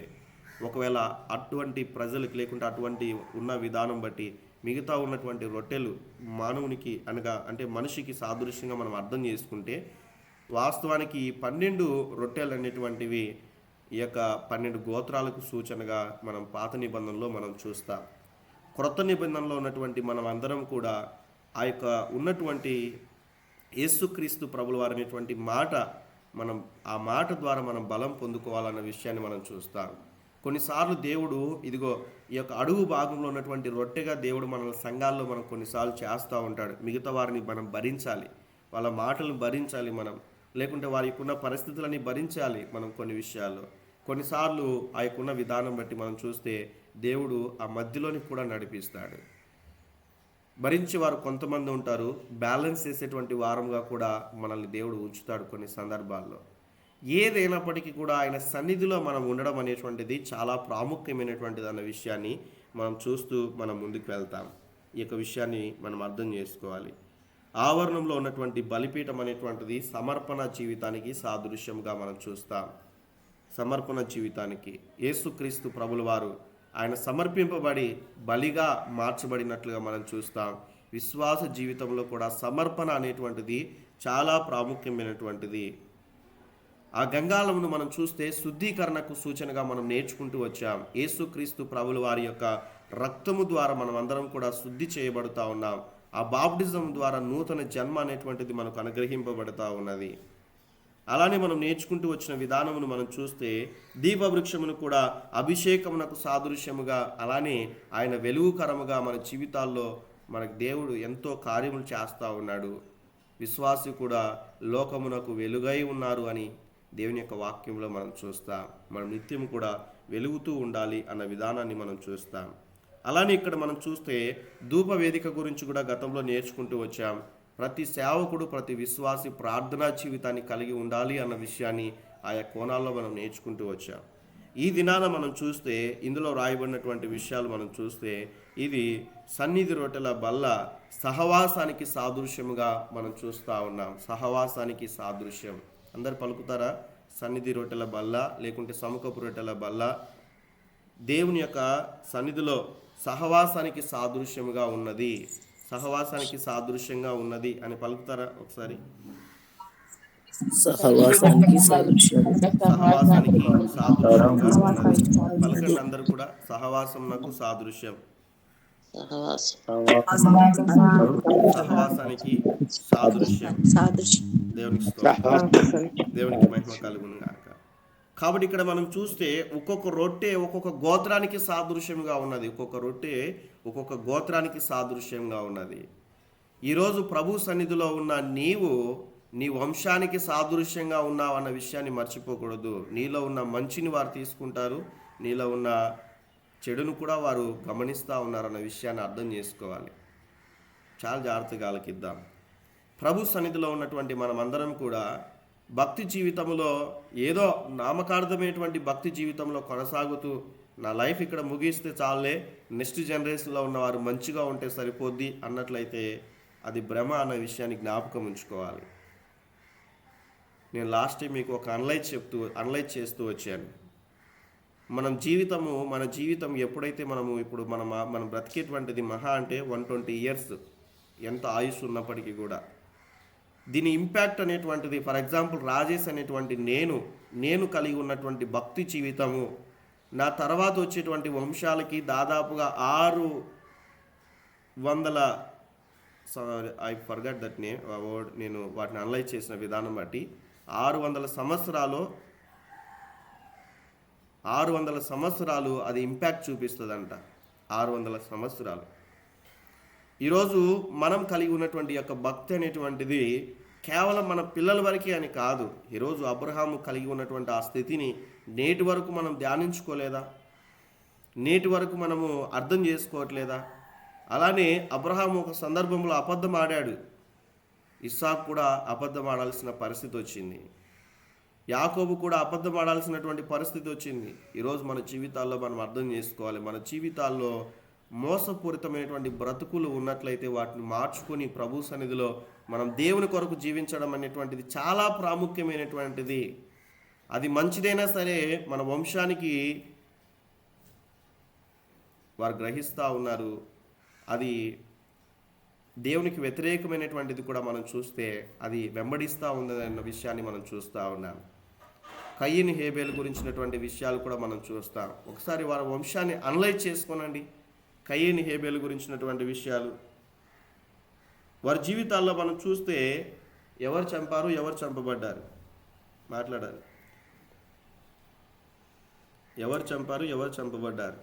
ఒకవేళ అటువంటి ప్రజలకు లేకుంటే అటువంటి ఉన్న విధానం బట్టి మిగతా ఉన్నటువంటి రొట్టెలు మానవునికి అంటే మనిషికి సాదృశ్యంగా మనం అర్థం చేసుకుంటే, వాస్తవానికి ఈ 12 రొట్టెలు అనేటువంటివి ఈ యొక్క 12 గోత్రాలకు సూచనగా మనం పాత నిబంధనలో మనం చూస్తాం. క్రొత్త నిబంధనలో ఉన్నటువంటి మనం అందరం కూడా ఆ యొక్క ఉన్నటువంటి యేసుక్రీస్తు ప్రభుల వారు అనేటువంటి మాట మనం ఆ మాట ద్వారా మనం బలం పొందుకోవాలన్న విషయాన్ని మనం చూస్తాం. కొన్నిసార్లు దేవుడు ఇదిగో ఈ యొక్క అడుగు భాగంలో ఉన్నటువంటి రొట్టెగా దేవుడు మన సంఘాల్లో మనం కొన్నిసార్లు చేస్తూ ఉంటాడు. మిగతా వారిని మనం భరించాలి, వాళ్ళ మాటలను భరించాలి, మనం లేకుంటే వారికి ఉన్న పరిస్థితులని భరించాలి. మనం కొన్ని విషయాల్లో కొన్నిసార్లు ఆ యొక్క ఉన్న విధానం బట్టి మనం చూస్తే దేవుడు ఆ మధ్యలోని కూడా నడిపిస్తాడు. భరించి వారు కొంతమంది ఉంటారు, బ్యాలెన్స్ చేసేటువంటి వారంగా కూడా మనల్ని దేవుడు ఉంచుతాడు కొన్ని సందర్భాల్లో. ఏదైనప్పటికీ కూడా ఆయన సన్నిధిలో మనం ఉండడం అనేటువంటిది చాలా ప్రాముఖ్యమైనటువంటిది అన్న విషయాన్ని మనం చూస్తూ మనం ముందుకు వెళ్తాం. ఈ యొక్క విషయాన్ని మనం అర్థం చేసుకోవాలి. ఆవరణంలో ఉన్నటువంటి బలిపీఠం అనేటువంటిది సమర్పణ జీవితానికి సాదృశ్యంగా మనం చూస్తాం. సమర్పణ జీవితానికి యేసుక్రీస్తు ప్రభుల వారు ఆయన సమర్పింపబడి బలిగా మార్చబడినట్లుగా మనం చూస్తాం. విశ్వాస జీవితంలో కూడా సమర్పణ అనేటువంటిది చాలా ప్రాముఖ్యమైనటువంటిది. ఆ గంగాళమును మనం చూస్తే శుద్ధీకరణకు సూచనగా మనం నేర్చుకుంటూ వచ్చాం. యేసుక్రీస్తు ప్రభుల వారి యొక్క రక్తము ద్వారా మనం అందరం కూడా శుద్ధి చేయబడుతూ ఉన్నాం. ఆ బాప్టిజం ద్వారా నూతన జన్మ అనేటువంటిది మనకు అనుగ్రహింపబడుతూ ఉన్నది. అలానే మనం నేర్చుకుంటూ వచ్చిన విధానమును మనం చూస్తే దీపవృక్షమును కూడా అభిషేకమునకు సాదృశ్యముగా, అలానే ఆయన వెలుగుకరముగా మన జీవితాల్లో మనకు దేవుడు ఎంతో కార్యములు చేస్తూ ఉన్నాడు. విశ్వాసి కూడా లోకమునకు వెలుగై ఉన్నారు అని దేవుని యొక్క వాక్యంలో మనం చూస్తాం. మనం నిత్యం కూడా వెలుగుతూ ఉండాలి అన్న విధానాన్ని మనం చూస్తాం. అలానే ఇక్కడ మనం చూస్తే ధూప వేదిక గురించి కూడా గతంలో నేర్చుకుంటూ వచ్చాం. ప్రతి సేవకుడు, ప్రతి విశ్వాసి ప్రార్థనా జీవితాన్ని కలిగి ఉండాలి అన్న విషయాన్ని ఆయా కోణాల్లో మనం నేర్చుకుంటూ వచ్చాం. ఈ దినాన మనం చూస్తే ఇందులో రాయబడినటువంటి విషయాలు మనం చూస్తే ఇది సన్నిధి రొట్టెల బల్ల సహవాసానికి సాదృశ్యముగా మనం చూస్తూ ఉన్నాం. సహవాసానికి సాదృశ్యం. అందరు పలుకుతారా? సన్నిధి రొట్టెల బల్ల లేకుంటే సముఖపు రొట్టెల బల్ల దేవుని యొక్క సన్నిధిలో సహవాసానికి సాదృశ్యముగా ఉన్నది, సహవాసానికి సాదృశ్యంగా ఉన్నది అని పలుకుతారా ఒకసారి? సహవాసానికి సాదృశ్యం. సహవాసానికి సాదృశ్యంగా ఉన్నది. పలకండి అందరూ కూడా. సహవాసమునకు సాదృశ్యం. సహవాసానికి సాదృశ్యం. దేవునికి స్తోత్రం. దేవునికి మహిమ కలుగును గాక. కాబట్టి ఇక్కడ మనం చూస్తే ఒక్కొక్క రొట్టె ఒక్కొక్క గోత్రానికి సాదృశ్యంగా ఉన్నది. ఒక్కొక్క రొట్టె ఒక్కొక్క గోత్రానికి సాదృశ్యంగా ఉన్నది. ఈరోజు ప్రభు సన్నిధిలో ఉన్న నీవు నీ వంశానికి సాదృశ్యంగా ఉన్నావు అన్న విషయాన్ని మర్చిపోకూడదు. నీలో ఉన్న మంచిని వారు తీసుకుంటారు, నీలో ఉన్న చెడును కూడా వారు గమనిస్తూ ఉన్నారన్న విషయాన్ని అర్థం చేసుకోవాలి. చాలా జాగ్రత్తగా ఆలకిద్దాం. ప్రభు సన్నిధిలో ఉన్నటువంటి మనమందరం కూడా భక్తి జీవితంలో ఏదో నామకార్థమైనటువంటి భక్తి జీవితంలో కొనసాగుతూ నా లైఫ్ ఇక్కడ ముగిస్తే చాలే, నెక్స్ట్ జనరేషన్లో ఉన్నవారు మంచిగా ఉంటే సరిపోద్ది అన్నట్లయితే అది భ్రమ అన్న విషయాన్ని జ్ఞాపకం ఉంచుకోవాలి. నేను లాస్ట్ టైం మీకు ఒక అనలైజ్ చేస్తూ వచ్చాను. మన జీవితం ఎప్పుడైతే మనము ఇప్పుడు మనం బ్రతికేటువంటిది మహా అంటే 120 years. ఎంత ఆయుష్ ఉన్నప్పటికీ కూడా. దీని ఇంపాక్ట్ అనేటువంటిది, ఫర్ ఎగ్జాంపుల్ రాజేష్ అనేటువంటి నేను కలిగి ఉన్నటువంటి భక్తి జీవితము నా తర్వాత వచ్చేటువంటి వంశాలకి దాదాపుగా 600 I forgot that name word, నేను వాటిని అనలైజ్ చేసిన విధానం బట్టి 600 సంవత్సరాలు అది ఇంపాక్ట్ చూపిస్తుందంట. 600 సంవత్సరాలు. ఈరోజు మనం కలిగి ఉన్నటువంటి యొక్క భక్తి అనేటువంటిది కేవలం మన పిల్లల వరకే అని కాదు. ఈరోజు అబ్రహాము కలిగి ఉన్నటువంటి ఆ స్థితిని నేటి వరకు మనం ధ్యానించుకోలేదా? నేటి వరకు మనము అర్థం చేసుకోవట్లేదా? అలానే అబ్రహాము ఒక సందర్భంలో అబద్ధం ఆడాడు. ఇస్సాకు కూడా అబద్ధం ఆడాల్సిన పరిస్థితి వచ్చింది. యాకోబు కూడా అబద్ధం ఆడాల్సినటువంటి పరిస్థితి వచ్చింది. ఈరోజు మన జీవితాల్లో మనం అర్థం చేసుకోవాలి. మన జీవితాల్లో మోసపూరితమైనటువంటి బ్రతుకులు ఉన్నట్లయితే వాటిని మార్చుకొని ప్రభు సన్నిధిలో మనం దేవుని కొరకు జీవించడం అనేటువంటిది చాలా ప్రాముఖ్యమైనటువంటిది. అది మంచిదైనా సరే మన వంశానికి వారు గ్రహిస్తూ ఉన్నారు. అది దేవునికి వ్యతిరేకమైనటువంటిది కూడా మనం చూస్తే అది వెంబడిస్తూ ఉందన్న విషయాన్ని మనం చూస్తూ ఉన్నాం. కయ్యను హేబేలు గురించినటువంటి విషయాలు కూడా మనం చూస్తాం. ఒకసారి వారి వంశాన్ని అనలైజ్ చేసుకోనండి. కయ్యను హేబేలు గురించినటువంటి విషయాలు వారి జీవితాల్లో మనం చూస్తే ఎవరు చంపారు, ఎవరు చంపబడ్డారు మాట్లాడాలి. ఎవరు చంపారు, ఎవరు చంపబడ్డారు?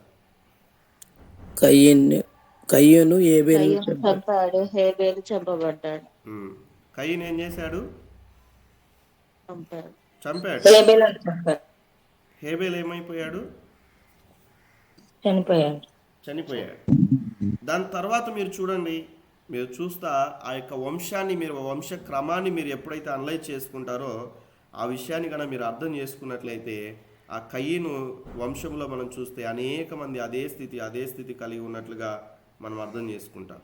కయ్యను హేబేలు చంపాడు, హేబేలు చంపబడ్డాడు. కయ్యను ఏం చేశాడు? చంపాడు. హేబేలు ఏమైపోయాడు? చనిపోయాడు. దాని తర్వాత మీరు చూడండి, మీరు చూస్తా ఆ యొక్క వంశాన్ని, మీరు వంశ క్రమాన్ని మీరు ఎప్పుడైతే అనలైజ్ చేసుకుంటారో ఆ విషయాన్ని కనుక మీరు అర్థం చేసుకున్నట్లయితే ఆ కయ్యను వంశంలో మనం చూస్తే అనేక మంది అదే స్థితి కలిగి ఉన్నట్లుగా మనం అర్థం చేసుకుంటాం.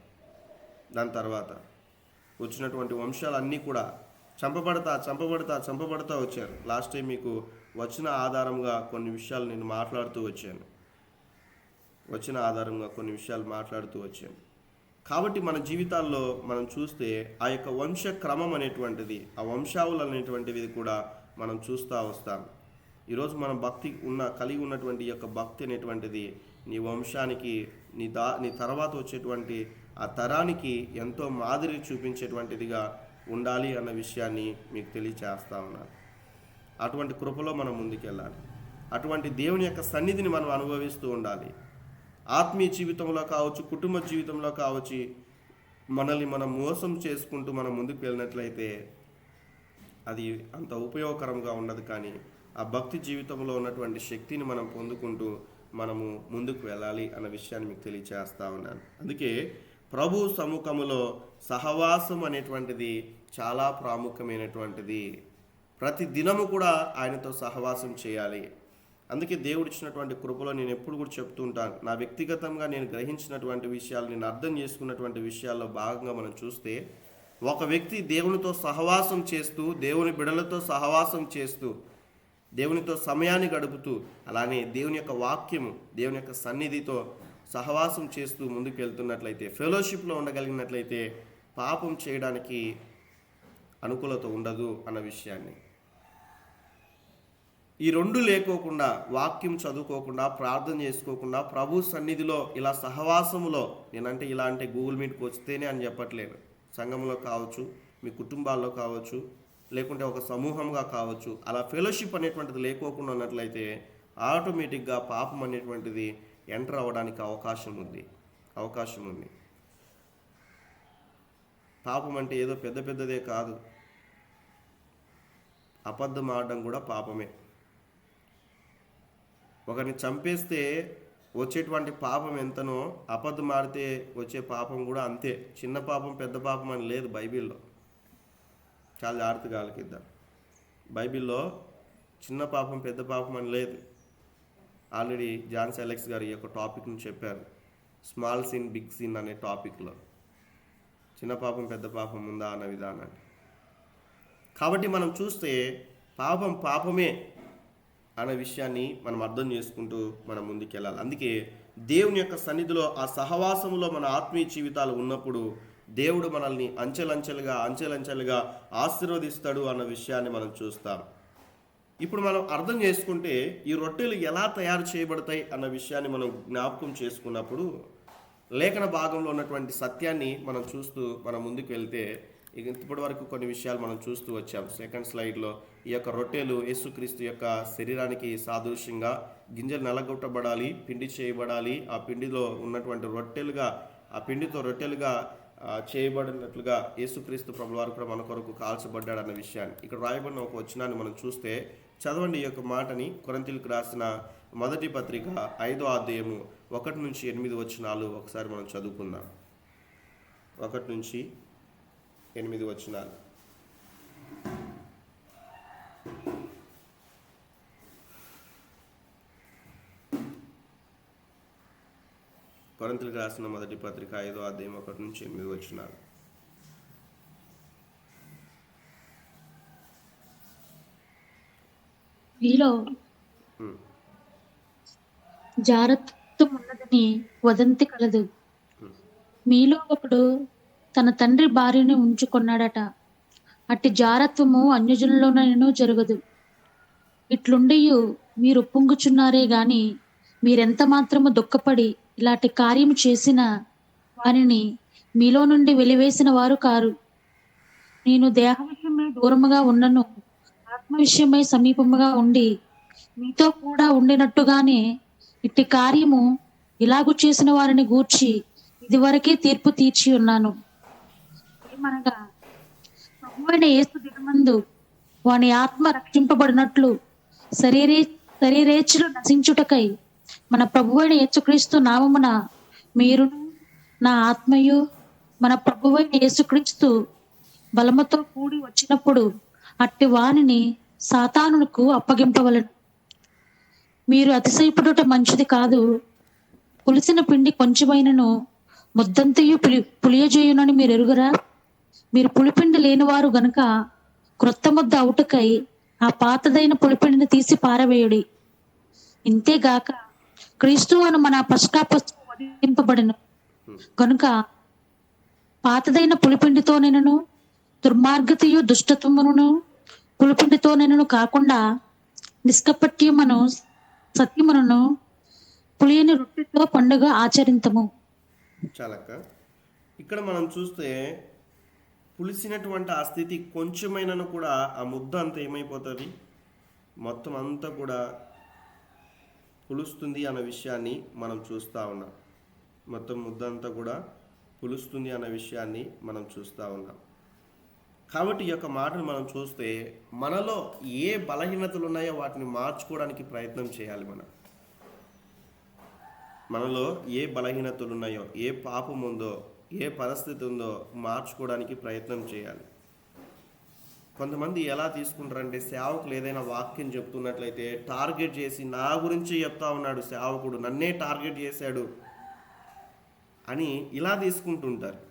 దాని తర్వాత వచ్చినటువంటి వంశాలన్నీ కూడా చంపబడతా వచ్చారు. లాస్ట్ టైం మీకు వచ్చిన ఆధారంగా కొన్ని విషయాలు నేను మాట్లాడుతూ వచ్చాను. కాబట్టి మన జీవితాల్లో మనం చూస్తే ఆ యొక్క వంశ క్రమం అనేటువంటిది, ఆ వంశావులు అనేటువంటివి కూడా మనం చూస్తూ వస్తాం. ఈరోజు మనం కలిగి ఉన్నటువంటి యొక్క భక్తి అనేటువంటిది నీ వంశానికి, నీ తర్వాత వచ్చేటువంటి ఆ తరానికి ఎంతో మాదిరి చూపించేటువంటిదిగా ఉండాలి అన్న విషయాన్ని మీకు తెలియచేస్తా ఉన్నాను. అటువంటి కృపలో మనం ముందుకెళ్ళాలి. అటువంటి దేవుని యొక్క సన్నిధిని మనం అనుభవిస్తూ ఉండాలి. ఆత్మీయ జీవితంలో కావచ్చు, కుటుంబ జీవితంలో కావచ్చు, మనల్ని మనం మోసం చేసుకుంటూ మనం ముందుకు వెళ్ళినట్లయితే అది అంత ఉపయోగకరంగా ఉండదు. కానీ ఆ భక్తి జీవితంలో ఉన్నటువంటి శక్తిని మనం పొందుకుంటూ మనము ముందుకు వెళ్ళాలి అన్న విషయాన్ని మీకు తెలియచేస్తా ఉన్నాను. అందుకే ప్రభు సముఖములో సహవాసం అనేటువంటిది చాలా ప్రాముఖ్యమైనటువంటిది. ప్రతి దినము కూడా ఆయనతో సహవాసం చేయాలి. అందుకే దేవుడు ఇచ్చినటువంటి కృపలో నేను ఎప్పుడు కూడా చెప్తూ ఉంటాను, నా వ్యక్తిగతంగా నేను గ్రహించినటువంటి విషయాలు, నేను అర్థం చేసుకున్నటువంటి విషయాల్లో భాగంగా మనం చూస్తే, ఒక వ్యక్తి దేవునితో సహవాసం చేస్తూ, దేవుని బిడలతో సహవాసం చేస్తూ, దేవునితో సమయాన్ని గడుపుతూ, అలానే దేవుని యొక్క వాక్యము, దేవుని యొక్క సన్నిధితో సహవాసం చేస్తూ ముందుకు వెళ్తున్నట్లయితే, ఫెలోషిప్లో ఉండగలిగినట్లయితే పాపం చేయడానికి అనుకూలత ఉండదు అన్న విషయాన్ని. ఈ రెండు లేకోకుండా, వాక్యం చదువుకోకుండా, ప్రార్థన చేసుకోకుండా, ప్రభు సన్నిధిలో ఇలా సహవాసములో, నేనంటే ఇలా అంటే గూగుల్ మీట్కి వస్తేనే అని చెప్పట్లేదు, సంఘంలో కావచ్చు, మీ కుటుంబాల్లో కావచ్చు, లేకుంటే ఒక సమూహంగా కావచ్చు, అలా ఫెలోషిప్ అనేటువంటిది లేకోకుండా ఉన్నట్లయితే ఆటోమేటిక్గా పాపం అనేటువంటిది ఎంటర్ అవ్వడానికి అవకాశం ఉంది. పాపం అంటే ఏదో పెద్దదే కాదు. అబద్ధం ఆడడం కూడా పాపమే. ఒకరిని చంపేస్తే వచ్చేటువంటి పాపం ఎంతనో, అబద్ధం ఆడితే వచ్చే పాపం కూడా అంతే. చిన్న పాపం పెద్ద పాపం అని లేదు బైబిల్లో. చాలా జాగ్రత్తగా ఆలకిద్దాం. బైబిల్లో చిన్న పాపం పెద్ద పాపం అని లేదు. ఆల్రెడీ జాన్స్ అలెక్స్ గారు ఈ యొక్క టాపిక్ని చెప్పారు, స్మాల్ సిన్ బిగ్ సిన్ అనే టాపిక్లో. చిన్న పాపం పెద్ద పాపం ఉందా అన్న విధానాన్ని. కాబట్టి మనం చూస్తే పాపం పాపమే అనే విషయాన్ని మనం అర్థం చేసుకుంటూ మనం ముందుకెళ్ళాలి. అందుకే దేవుని యొక్క సన్నిధిలో ఆ సహవాసంలో మన ఆత్మీయ జీవితాలు ఉన్నప్పుడు దేవుడు మనల్ని అంచెలంచెలుగా ఆశీర్వదిస్తాడు అన్న విషయాన్ని మనం చూస్తాం. ఇప్పుడు మనం అర్థం చేసుకుంటే ఈ రొట్టెలు ఎలా తయారు చేయబడతాయి అన్న విషయాన్ని మనం జ్ఞాపకం చేసుకున్నప్పుడు లేఖన భాగంలో ఉన్నటువంటి సత్యాన్ని మనం చూస్తూ మనం ముందుకు వెళ్తే ఇప్పటి వరకు కొన్ని విషయాలు మనం చూస్తూ వచ్చాం. సెకండ్ స్లైడ్లో ఈ యొక్క రొట్టెలు యేసుక్రీస్తు యొక్క శరీరానికి సాదృశ్యంగా గింజలు నలగొట్టబడాలి, పిండి చేయబడాలి, ఆ పిండిలో ఉన్నటువంటి రొట్టెలుగా, ఆ పిండితో రొట్టెలుగా చేయబడినట్లుగా యేసుక్రీస్తు ప్రభుల వారు కూడా మన కొరకు కాల్చబడ్డాడు అన్న విషయాన్ని ఇక్కడ రాయబడిన ఒక వచనాన్ని మనం చూస్తే చదవండి. ఈ యొక్క మాటని కొరింథీయులకు రాసిన మొదటి పత్రిక 5వ అధ్యాయము 1 నుంచి 8 వచనాలు ఒకసారి మనం చదువుకుందాం. 1 నుంచి 8 వచనాలు. కొరింథీయులకు రాసిన మొదటి పత్రిక 5వ అధ్యాయం 1 నుంచి 8 వచనాలు. మీలో జారత్వం ఉన్నదని వదంతి కలదు. మీలో ఒకడు తన తండ్రి భార్యని ఉంచుకున్నాడట. అట్టి జారత్వము అన్యజనుల్లోనైనా జరగదు. ఇట్లుండి మీరు ఉప్పొంగుచున్నారే గాని మీరెంత మాత్రము దుఃఖపడి ఇలాంటి కార్యము చేసిన వారిని మీలో నుండి వెలివేసిన వారు కారు. నేను దేహ విషయమై దూరముగా ఉన్నను, ఆత్మ విషయమై సమీపముగా ఉండి మీతో కూడా ఉండినట్టుగానే ఇట్టి కార్యము ఇలాగు చేసిన వారిని గూర్చి ఇదివరకే తీర్పు తీర్చి ఉన్నాను. ఏమనగా ప్రభువైన యేసు దినమందు వాని ఆత్మ రక్షింపబడినట్లు శరీరేచ్ఛలు నశించుటకై మన ప్రభువైన యేసుక్రీస్తు నామమున మీరును నా ఆత్మయు మన ప్రభువైన యేసుక్రీస్తు బలముతో కూడి వచ్చినప్పుడు అట్టి వానిని సాతానునకు అప్పగింపవలెను. మీరు అతిశయపడుట మంచిది కాదు. పులిసిన పిండి కొంచెమైనను ముద్దంతయు పులియజేయునని మీరు ఎరుగరా? మీరు పులిపిండి లేనివారు గనుక క్రొత్త ముద్ద అవుటకై ఆ పాతదైన పులిపిండిని తీసి పారవేయుడి. ఇంతేగాక క్రీస్తు అను మన పశ్చాత్తాపము వధింపబడిన గనుక పాతదైన పులిపిండితోనైనను దుర్మార్గతయు దుష్టత్వమును పులిపిండితోనైనను కాకుండా నిష్కపట్యమును సత్యమును పులియని రొట్టెతో పండుగ ఆచరింతము. చాలక్క ఇక్కడ మనం చూస్తే పులిసినటువంటి ఆ స్థితి కొంచెమైనను కూడా ఆ ముద్ద అంతా ఏమైపోతుంది, మొత్తం అంతా కూడా పులుస్తుంది అన్న విషయాన్ని మనం చూస్తూ ఉన్నాం. మొత్తం ముద్ద అంతా కూడా పులుస్తుంది అన్న విషయాన్ని మనం చూస్తూ ఉన్నాం. కాబట్టి ఈ యొక్క మాటను మనం చూస్తే మనలో ఏ బలహీనతలు ఉన్నాయో వాటిని మార్చుకోవడానికి ప్రయత్నం చేయాలి. మనలో ఏ బలహీనతలు ఉన్నాయో, ఏ పాపం ఉందో, ఏ పరిస్థితి ఉందో మార్చుకోవడానికి ప్రయత్నం చేయాలి. కొంతమంది ఎలా తీసుకుంటారంటే సేవకులు ఏదైనా వాక్యం చెప్తున్నట్లయితే టార్గెట్ చేసి నా గురించి చెప్తా ఉన్నాడు సేవకుడు, నన్నే టార్గెట్ చేశాడు అని ఇలా తీసుకుంటుంటారు.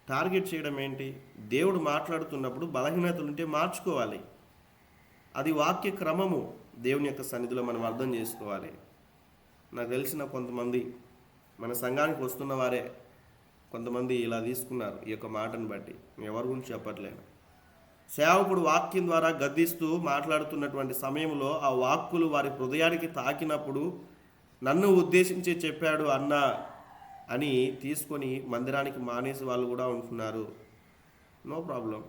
టార్గెట్ చేయడం ఏంటి? దేవుడు మాట్లాడుతున్నప్పుడు బలహీనతలు ఉంటే మార్చుకోవాలి. అది వాక్య క్రమము. దేవుని యొక్క సన్నిధిలో మనం అర్థం చేసుకోవాలి. నాకు తెలిసిన కొంతమంది మన సంఘానికి వస్తున్న వారే కొంతమంది ఇలా తీసుకున్నారు ఈ యొక్క మాటను బట్టి. ఎవరి గురించి చెప్పట్లేదు. సేవకుడు వాక్యం ద్వారా గద్దిస్తూ మాట్లాడుతున్నటువంటి సమయంలో ఆ వాక్కులు వారి హృదయానికి తాకినప్పుడు నన్ను ఉద్దేశించి చెప్పాడు అన్న అని తీసుకొని మందిరానికి మానేసి వాళ్ళు కూడా ఉంటున్నారు. No problem.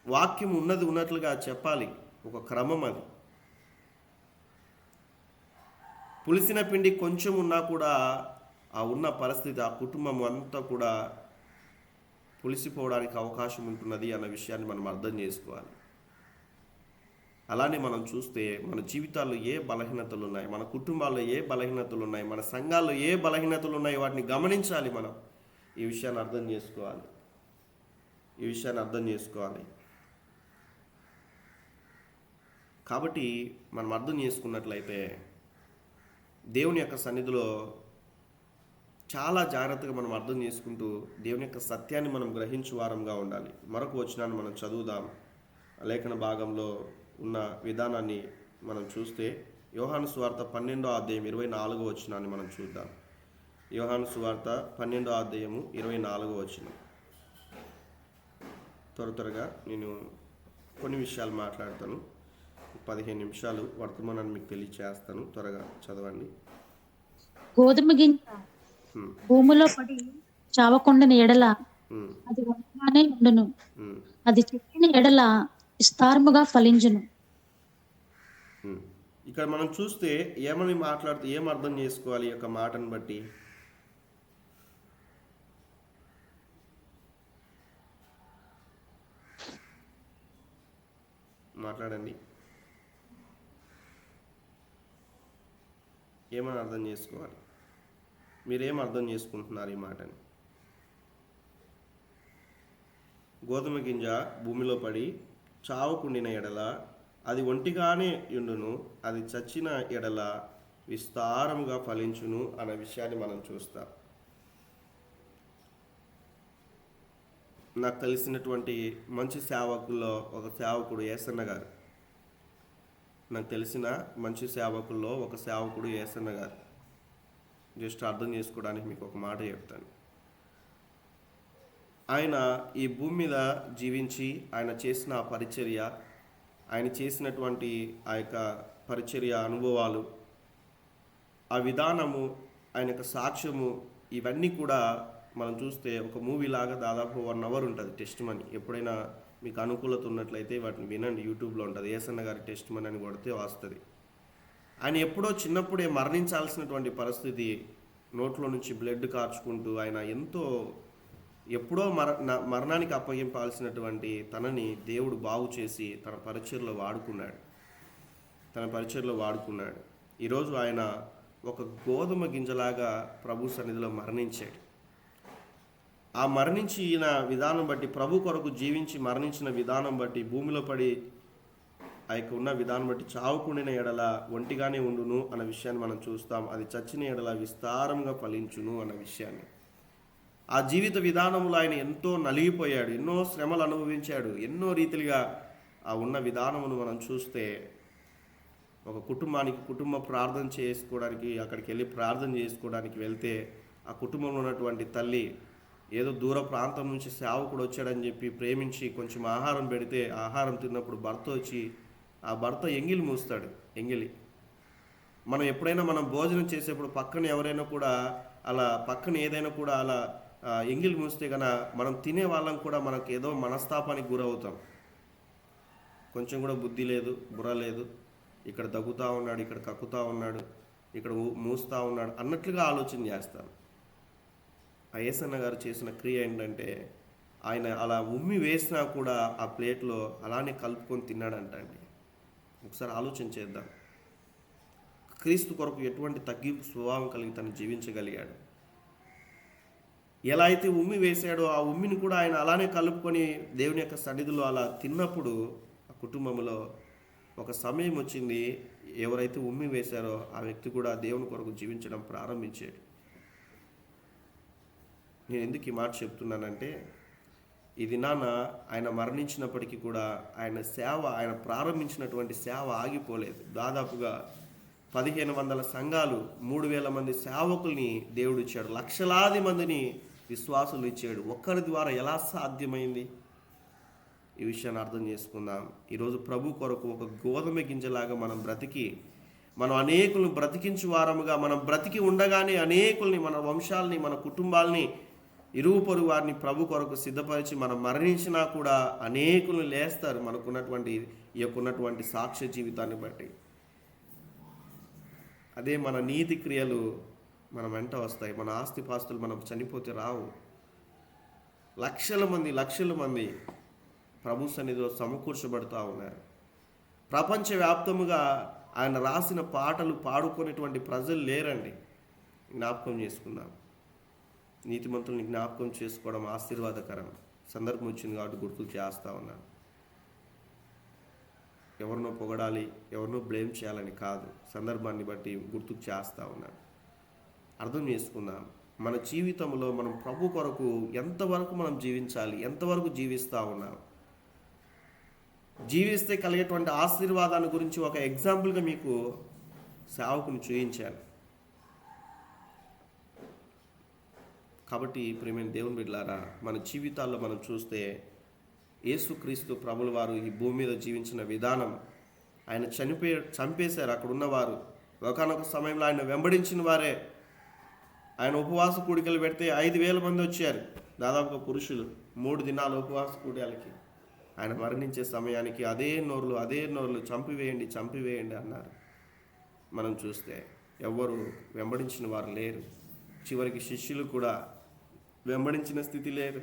వాక్యం ఉన్నది ఉన్నట్లుగా చెప్పాలి. ఒక క్రమం అది. పులిసిన పిండి కొంచెం ఉన్నా కూడా ఆ ఉన్న పరిస్థితి, ఆ కుటుంబం అంతా కూడా పులిసిపోవడానికి అవకాశం ఉంటున్నది అన్న విషయాన్ని మనం అర్థం చేసుకోవాలి. అలానే మనం చూస్తే మన జీవితాల్లో ఏ బలహీనతలు ఉన్నాయి, మన కుటుంబాల్లో ఏ బలహీనతలు ఉన్నాయి, మన సంఘాల్లో ఏ బలహీనతలు ఉన్నాయి, వాటిని గమనించాలి. మనం ఈ విషయాన్ని అర్థం చేసుకోవాలి. కాబట్టి మనం అర్థం చేసుకున్నట్లయితే దేవుని యొక్క సన్నిధిలో చాలా జాగ్రత్తగా మనం అర్థం చేసుకుంటూ దేవుని యొక్క సత్యాన్ని మనం గ్రహించు వారంగా ఉండాలి. మరొక వచనాన్ని మనం చదువుదాం. లేఖన భాగంలో ఉన్న విధానాన్ని మనం చూస్తే యోహాను సువార్త 12వ అధ్యాయం 24వ వచనాన్ని మనం చూద్దాం. యోహాను సువార్త 12వ అధ్యాయము 24వ వచనం. త్వరగా నేను కొన్ని విషయాలు మాట్లాడతాను. 15 నిమిషాలు వర్తమానాన్ని మీకు తెలియచేస్తాను. త్వరగా చదవండి. గోధుమ గింజ భూమిలో పడి చావకుండని ఎడల అది ఒంటిగానే ఉండును, అది చెక్కిన ఎడల విస్తారముగా ఫలించును. ఇక్కడ మనం చూస్తే ఏమని మాట్లాడుతూ ఏం అర్థం చేసుకోవాలి ఈ యొక్క మాటను బట్టి? మాట్లాడండి. ఏమని అర్థం చేసుకోవాలి? మీరేం అర్థం చేసుకుంటున్నారు ఈ మాటని? గోధుమ గింజ భూమిలో పడి చావకుండిన ఎడల అది ఒంటిగానే ఉండును, అది చచ్చిన ఎడల విస్తారముగా ఫలించును అనే విషయాన్ని మనం చూస్తాం. నాకు తెలిసినటువంటి మంచి సేవకుల్లో ఒక సేవకుడు యేసన్న గారు. నాకు తెలిసిన మంచి సేవకుల్లో ఒక సేవకుడు యేసన్న గారు. జస్ట్ అర్థం చేసుకోవడానికి మీకు ఒక మాట చెప్తాను. ఆయన ఈ భూమి మీద జీవించి ఆయన చేసిన పరిచర్య, ఆయన చేసినటువంటి ఆ యొక్క పరిచర్య అనుభవాలు, ఆ విధానము, ఆయన యొక్క సాక్ష్యము, ఇవన్నీ కూడా మనం చూస్తే ఒక మూవీ లాగా దాదాపు 1 hour ఉంటుంది టెస్ట్ మనీ. ఎప్పుడైనా మీకు అనుకూలత ఉన్నట్లయితే వాటిని వినండి, యూట్యూబ్లో ఉంటుంది. యేసన్న గారి టెస్ట్ మనీ అని కొడితే వస్తుంది. ఆయన ఎప్పుడో చిన్నప్పుడే మరణించాల్సినటువంటి పరిస్థితి, నోట్లో నుంచి బ్లడ్ కార్చుకుంటూ ఆయన ఎప్పుడో మరణానికి అప్పగింపాల్సినటువంటి తనని దేవుడు బాగు చేసి తన పరిచర్లో వాడుకున్నాడు. ఈరోజు ఆయన ఒక గోధుమ గింజలాగా ప్రభు సన్నిధిలో మరణించాడు. ఆ మరణించిన విధానం బట్టి, ప్రభు కొరకు జీవించి మరణించిన విధానం బట్టి, భూమిలో పడి ఆ యొక్క ఉన్న విధానం బట్టి చావుకుండిన ఎడల ఒంటిగానే ఉండును అన్న విషయాన్ని మనం చూస్తాం. అది చచ్చిన ఎడల విస్తారంగా ఫలించును అన్న విషయాన్ని. ఆ జీవిత విధానంలో ఆయన ఎంతో నలిగిపోయాడు, ఎన్నో శ్రమలు అనుభవించాడు, ఎన్నో రీతిలుగా ఆ ఉన్న విధానమును మనం చూస్తే ఒక కుటుంబ ప్రార్థన చేసుకోవడానికి అక్కడికి వెళ్ళి ప్రార్థన చేసుకోవడానికి వెళ్తే ఆ కుటుంబంలో ఉన్నటువంటి తల్లి ఏదో దూర ప్రాంతం నుంచి సేవకుడు వచ్చాడని చెప్పి ప్రేమించి కొంచెం ఆహారం పెడితే ఆహారం తిన్నప్పుడు భర్త వచ్చి ఆ భర్త ఎంగిలి మూస్తాడు. మనం ఎప్పుడైనా మనం భోజనం చేసేప్పుడు పక్కన ఎవరైనా కూడా అలా పక్కన ఏదైనా కూడా అలా ఎంగిలి మూస్తే కన్నా మనం తినే వాళ్ళం కూడా మనకు ఏదో మనస్తాపానికి గురవుతాం. కొంచెం కూడా బుద్ధి లేదు, బుర్ర లేదు, ఇక్కడ దగ్గుతూ ఉన్నాడు, ఇక్కడ కక్కుతూ ఉన్నాడు, ఇక్కడ మూస్తూ ఉన్నాడు అన్నట్లుగా ఆలోచన చేస్తాం. ఆ యేసన్న గారు చేసిన క్రియ ఏంటంటే ఆయన అలా ఉమ్మి వేసినా కూడా ఆ ప్లేట్లో అలానే కలుపుకొని తిన్నాడంట అండి. ఒకసారి ఆలోచన చేద్దాం. క్రీస్తు కొరకు ఎటువంటి తగ్గింపు స్వభావం కలిగి తను జీవించగలిగాడు. ఎలా అయితే ఉమ్మి వేశాడో ఆ ఉమ్మిని కూడా ఆయన అలానే కలుపుకొని దేవుని యొక్క సన్నిధిలో అలా తిన్నప్పుడు ఆ కుటుంబంలో ఒక సమయం వచ్చింది, ఎవరైతే ఉమ్మి వేశారో ఆ వ్యక్తి కూడా దేవుని కొరకు జీవించడం ప్రారంభించాడు. నేను ఎందుకు ఈ మాట చెప్తున్నానంటే, ఈ దినాన ఆయన మరణించినప్పటికీ కూడా ఆయన ప్రారంభించినటువంటి సేవ ఆగిపోలేదు. దాదాపుగా 1500 సంఘాలు, 3000 మంది సేవకుల్ని దేవుడు ఇచ్చాడు, లక్షలాది మందిని విశ్వాసులు ఇచ్చాడు. ఒక్కరి ద్వారా ఎలా సాధ్యమైంది? ఈ విషయాన్ని అర్థం చేసుకుందాం. ఈరోజు ప్రభు కొరకు ఒక గోధుమ గింజలాగా మనం అనేకులను బ్రతికించు వారముగా మనం బ్రతికి ఉండగానే అనేకుల్ని, మన వంశాలని, మన కుటుంబాలని, ఇరుగు పొరుగు వారిని ప్రభు కొరకు సిద్ధపరిచి మనం మరణించినా కూడా అనేకులను లేస్తారు మనకున్నటువంటి సాక్ష్య జీవితాన్ని బట్టి. అదే మన నీతి క్రియలు మన వెంట వస్తాయి. మన ఆస్తిపాస్తులు మనం చనిపోతే రావు. లక్షల మంది ప్రభు సన్నిధిలో సమకూర్చబడుతూ ఉన్నారు. ప్రపంచవ్యాప్తముగా ఆయన రాసిన పాటలు పాడుకునేటువంటి ప్రజలు లేరండి. జ్ఞాపకం చేసుకుందాం. నీతిమంతుల్ని జ్ఞాపకం చేసుకోవడం ఆశీర్వాదకరం. సందర్భం వచ్చింది కాబట్టి గుర్తుకు చేస్తూ ఉన్నాను. ఎవరినో పొగడాలి, ఎవరినో బ్లేమ్ చేయాలని కాదు, సందర్భాన్ని బట్టి గుర్తుకు చేస్తూ ఉన్నాను. అర్థం చేసుకుందాం. మన జీవితంలో మనం ప్రభు కొరకు ఎంతవరకు మనం జీవించాలి, ఎంతవరకు జీవిస్తూ ఉన్నాం, జీవిస్తే కలిగేటువంటి ఆశీర్వాదాన్ని గురించి ఒక ఎగ్జాంపుల్గా మీకు సేవకుని చూపించాను. కాబట్టి ప్రియమైన దేవుని బిడ్డలారా, మన జీవితాల్లో మనం చూస్తే యేసుక్రీస్తు ప్రభుల వారు ఈ భూమి మీద జీవించిన విధానం, ఆయన చంపేశారు అక్కడ ఉన్నవారు. ఒకనొక సమయంలో ఆయన వెంబడించిన వారే. ఆయన ఉపవాస కూడికలు పెడితే 5,000 మంది వచ్చారు, దాదాపుగా పురుషులు. 3 దినాలు ఉపవాస కూడికలకి. ఆయన మరణించే సమయానికి అదే నోర్లు చంపివేయండి అన్నారు. మనం చూస్తే ఎవ్వరు వెంబడించిన వారు లేరు. చివరికి శిష్యులు కూడా వెంబడించిన స్థితి లేదు.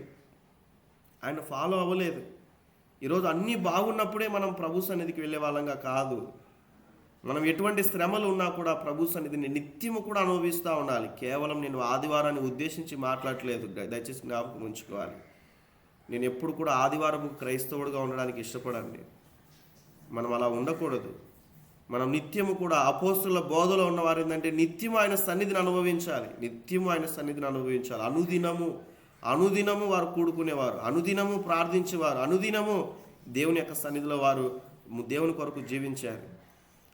ఆయన ఫాలో అవ్వలేదు. ఈరోజు అన్నీ బాగున్నప్పుడే మనం ప్రభు సన్నిధికి వెళ్ళే వాళ్ళంగా కాదు. మనం ఎటువంటి శ్రమలు ఉన్నా కూడా ప్రభు సన్నిధిని నిత్యము కూడా అనుభవిస్తూ ఉండాలి. కేవలం నేను ఆదివారాన్ని ఉద్దేశించి మాట్లాడలేదు, దయచేసి జ్ఞాపకం ఉంచుకోవాలి. నేను ఎప్పుడు కూడా ఆదివారం క్రైస్తవుడిగా ఉండడానికి ఇష్టపడండి. మనం అలా ఉండకూడదు. మనం నిత్యము కూడా అపోస్తుల బోధలో ఉన్నవారు ఏంటంటే నిత్యము ఆయన సన్నిధిని అనుభవించాలి. అనుదినము వారు కూడుకునేవారు, అనుదినము ప్రార్థించేవారు, అనుదినము దేవుని యొక్క సన్నిధిలో వారు దేవుని కొరకు జీవించారు.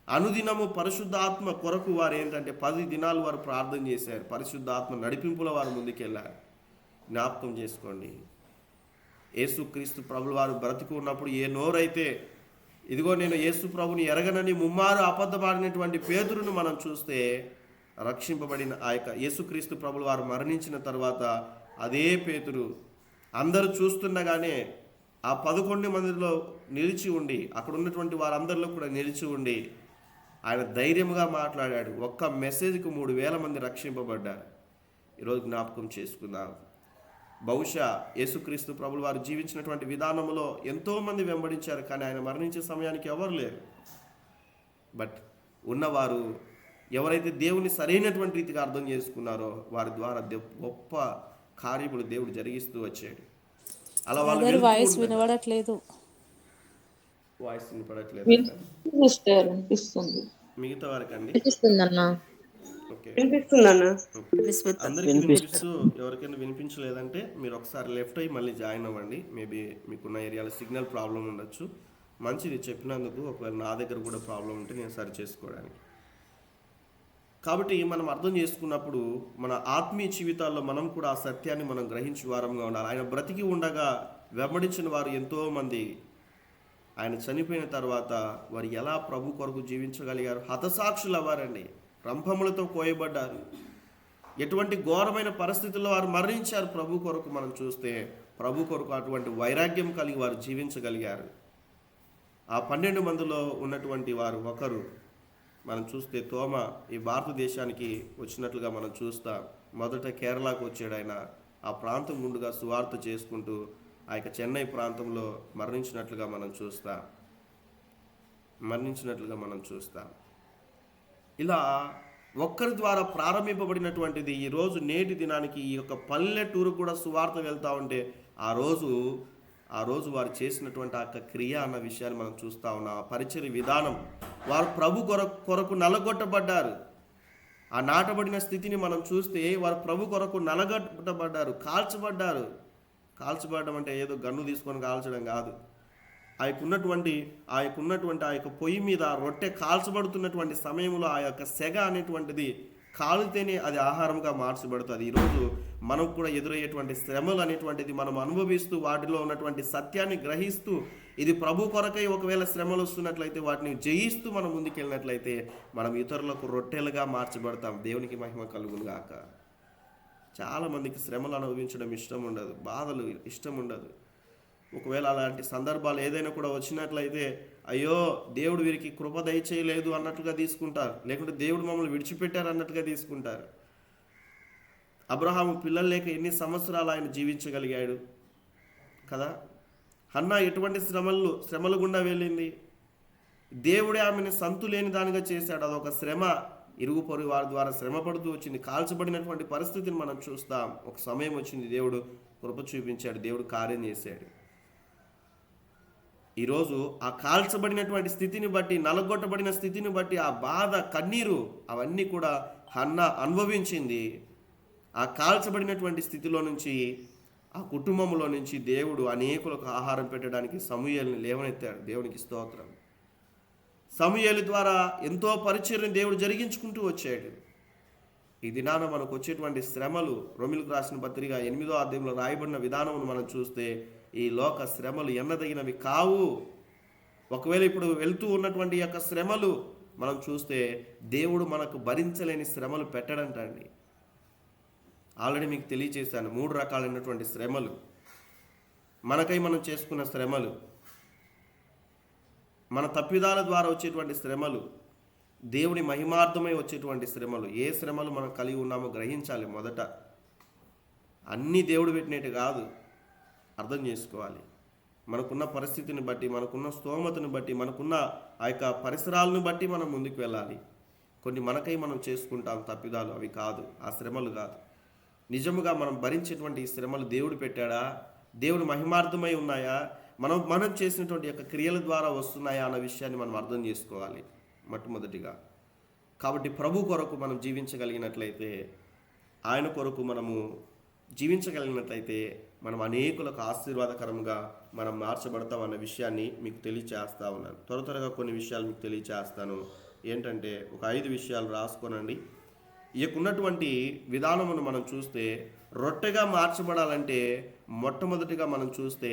అనుదినము పరిశుద్ధాత్మ కొరకు వారు ఏంటంటే 10 దినాలు వారు ప్రార్థన చేశారు. పరిశుద్ధాత్మ నడిపింపులో వారు ముందుకెళ్ళారు. జ్ఞాపకం చేసుకోండి, యేసుక్రీస్తు ప్రభుల వారు బ్రతికి ఉన్నప్పుడు ఏ నోరైతే ఇదిగో నేను యేసు ప్రభుని ఎరగనని ముమ్మారు అబద్ధమాడినటువంటి పేతురును మనం చూస్తే, రక్షింపబడిన ఆ యొక్క యేసుక్రీస్తు ప్రభుల వారు మరణించిన తర్వాత అదే పేతురు అందరూ చూస్తుండగానే ఆ 11 మందిలో నిలిచి ఉండి, అక్కడ ఉన్నటువంటి వారందరిలో కూడా నిలిచి ఉండి ఆయన ధైర్యంగా మాట్లాడాడు. ఒక్క మెసేజ్కి 3,000 మంది రక్షింపబడ్డారు. ఈరోజు జ్ఞాపకం చేసుకుందాం. బహుశా యేసుక్రీస్తు ప్రభులు వారు జీవించినటువంటి విధానంలో ఎంతోమంది వెంబడించారు, కానీ ఆయన మరణించే సమయానికి ఎవరు లేరు. బట్ ఉన్నవారు ఎవరైతే దేవుని సరైనటువంటి రీతిగా అర్థం చేసుకున్నారో వారి ద్వారా గొప్ప కార్యములు దేవుడు జరిగిస్తూ వచ్చాడు. అలా వాళ్ళు వాయిస్ వినపడట్లేదు. మిగతా వారికి అండి అందరికీ వినిపిస్తూ, ఎవరికైనా వినిపించలేదంటే మీరు ఒకసారి లెఫ్ట్ అయ్యి మళ్ళీ జాయిన్ అవ్వండి. మేబీ మీకున్న ఏరియాలో సిగ్నల్ ప్రాబ్లం ఉండొచ్చు. మంచిది చెప్పినందుకు. ఒకవేళ నా దగ్గర కూడా ప్రాబ్లం ఉంటే నేను సరి చేసుకోవడానికి. కాబట్టి మనం అర్థం చేసుకున్నప్పుడు మన ఆత్మీయ జీవితాల్లో మనం కూడా ఆ సత్యాన్ని మనం గ్రహించి వారంగా ఉండాలి. ఆయన బ్రతికి ఉండగా వెంబడించిన వారు ఎంతోమంది ఆయన చనిపోయిన తర్వాత వారు ఎలా ప్రభు కొరకు జీవించగలిగారు? హతసాక్షులు అవ్వారండి, రంభములతో కోయబడ్డారు. ఎటువంటి ఘోరమైన పరిస్థితుల్లో వారు మరణించారు ప్రభు కొరకు. మనం చూస్తే ప్రభు కొరకు అటువంటి వైరాగ్యం కలిగి వారు జీవించగలిగారు. ఆ 12 మందిలో ఉన్నటువంటి వారు ఒకరు మనం చూస్తే తోమ ఈ భారతదేశానికి వచ్చినట్లుగా మనం చూస్తాం. మొదట కేరళకు వచ్చాడు ఆయన. ఆ ప్రాంతం గుండుగా సువార్త చేసుకుంటూ ఆ యొక్క చెన్నై ప్రాంతంలో మరణించినట్లుగా మనం చూస్తాం. ఇలా ఒక్కరి ద్వారా ప్రారంభింపబడినటువంటిది ఈరోజు నేటి దినానికి ఈ యొక్క పల్లెటూరు కూడా సువార్త వెళ్తూ ఉంటే ఆ రోజు వారు చేసినటువంటి ఆ క్రియ అన్న విషయాన్ని మనం చూస్తూ ఉన్నాం. ఆ పరిచర్య విధానం, వారు ప్రభు కొరకు నలగొట్టబడ్డారు. ఆ నాటబడిన స్థితిని మనం చూస్తే వారు ప్రభు కొరకు నలగొట్టబడ్డారు, కాల్చబడడం అంటే ఏదో గన్ను తీసుకొని కాల్చడం కాదు. ఆ యొక్క పొయ్యి మీద రొట్టె కాల్చబడుతున్నటువంటి సమయంలో ఆ యొక్క సెగ అనేటువంటిది కాలితేనే అది ఆహారంగా మార్చబడుతుంది. ఈరోజు మనం కూడా ఎదురయ్యేటువంటి శ్రమలు అనేటువంటిది మనం అనుభవిస్తూ వాటిలో ఉన్నటువంటి సత్యాన్ని గ్రహిస్తూ ఇది ప్రభు కొరకై ఒకవేళ శ్రమలు వస్తున్నట్లయితే వాటిని జయిస్తూ మనం ముందుకెళ్ళినట్లయితే మనం ఇతరులకు రొట్టెలుగా మార్చబడతాం. దేవునికి మహిమ కలుగును గాక. చాలామందికి శ్రమలు అనుభవించడం ఇష్టం ఉండదు, బాధలు ఇష్టం ఉండదు. ఒకవేళ అలాంటి సందర్భాలు ఏదైనా కూడా వచ్చినట్లయితే అయ్యో దేవుడు వీరికి కృప దయచేయలేదు అన్నట్లుగా తీసుకుంటారు, లేకుంటే దేవుడు మమ్మల్ని విడిచిపెట్టారు అన్నట్టుగా తీసుకుంటారు. అబ్రహాము పిల్లలు లేక ఎన్ని సంవత్సరాలు ఆయన జీవించగలిగాడు కదా. హన్నా ఎటువంటి శ్రమలు గుండా వెళ్ళింది. దేవుడే ఆమెను సంతు లేని దానిగా చేశాడు. అదొక శ్రమ. ఇరుగు పొరుగు వారి ద్వారా శ్రమ పడుతూ వచ్చింది. కాల్చబడినటువంటి పరిస్థితిని మనం చూస్తాం. ఒక సమయం వచ్చింది, దేవుడు కృప చూపించాడు, దేవుడు కార్యం చేశాడు. ఈరోజు ఆ కాల్చబడినటువంటి స్థితిని బట్టి, నలగొట్టబడిన స్థితిని బట్టి ఆ బాధ, కన్నీరు అవన్నీ కూడా హన్నా అనుభవించింది. ఆ కాల్చబడినటువంటి స్థితిలో నుంచి, ఆ కుటుంబంలో నుంచి దేవుడు అనేకులకు ఆహారం పెట్టడానికి సమూయేలుని లేవనెత్తాడు. దేవునికి స్తోత్రం. సమూయేలు ద్వారా ఎంతో పరిచర్యను దేవుడు జరిగించుకుంటూ వచ్చాడు. ఈ దినాన మనకు వచ్చేటువంటి శ్రమలు, రోమిలకు రాసిన పత్రిక 8వ అధ్యాయంలో రాయబడిన విధానమును మనం చూస్తే ఈ లోక శ్రమలు ఎన్నదగినవి కావు. ఒకవేళ ఇప్పుడు వెళ్తూ ఉన్నటువంటి యొక్క శ్రమలు మనం చూస్తే దేవుడు మనకు భరించలేని శ్రమలు పెట్టడంటండి. ఆల్రెడీ మీకు తెలియచేశాను 3 రకాలైనటువంటి శ్రమలు. మనకై మనం చేసుకున్న శ్రమలు, మన తప్పిదాల ద్వారా వచ్చేటువంటి శ్రమలు, దేవుని మహిమార్థమై వచ్చేటువంటి శ్రమలు. ఏ శ్రమలు మనం కలిగి ఉన్నామో గ్రహించాలి. మొదట అన్నీ దేవుడు పెట్టినట్టు కాదు, అర్థం చేసుకోవాలి. మనకున్న పరిస్థితిని బట్టి, మనకున్న స్తోమతను బట్టి, మనకున్న ఆ యొక్క పరిసరాలను బట్టి మనం ముందుకు వెళ్ళాలి. కొన్ని మనకై మనం చేసుకుంటాం తప్పిదాలు, అవి కాదు, ఆ శ్రమలు కాదు. నిజముగా మనం భరించేటువంటి ఈ శ్రమలు దేవుడు పెట్టాడా, దేవుని మహిమార్థమై ఉన్నాయా, మనం చేసినటువంటి యొక్క క్రియల ద్వారా వస్తున్నాయా అన్న విషయాన్ని మనం అర్థం చేసుకోవాలి మొట్టమొదటిగా. కాబట్టి ప్రభు కొరకు మనం జీవించగలిగినట్లయితే, ఆయన కొరకు మనము జీవించగలిగినట్లయితే మనం అనేకులకు ఆశీర్వాదకరంగా మనం మార్చబడతాం అన్న విషయాన్ని మీకు తెలియచేస్తా ఉన్నాను. త్వరగా కొన్ని విషయాలు మీకు తెలియచేస్తాను. ఏంటంటే ఒక 5 విషయాలు రాసుకోనండి. ఇకున్నటువంటి విధానమును మనం చూస్తే రొట్టెగా మార్చబడాలంటే మొట్టమొదటిగా మనం చూస్తే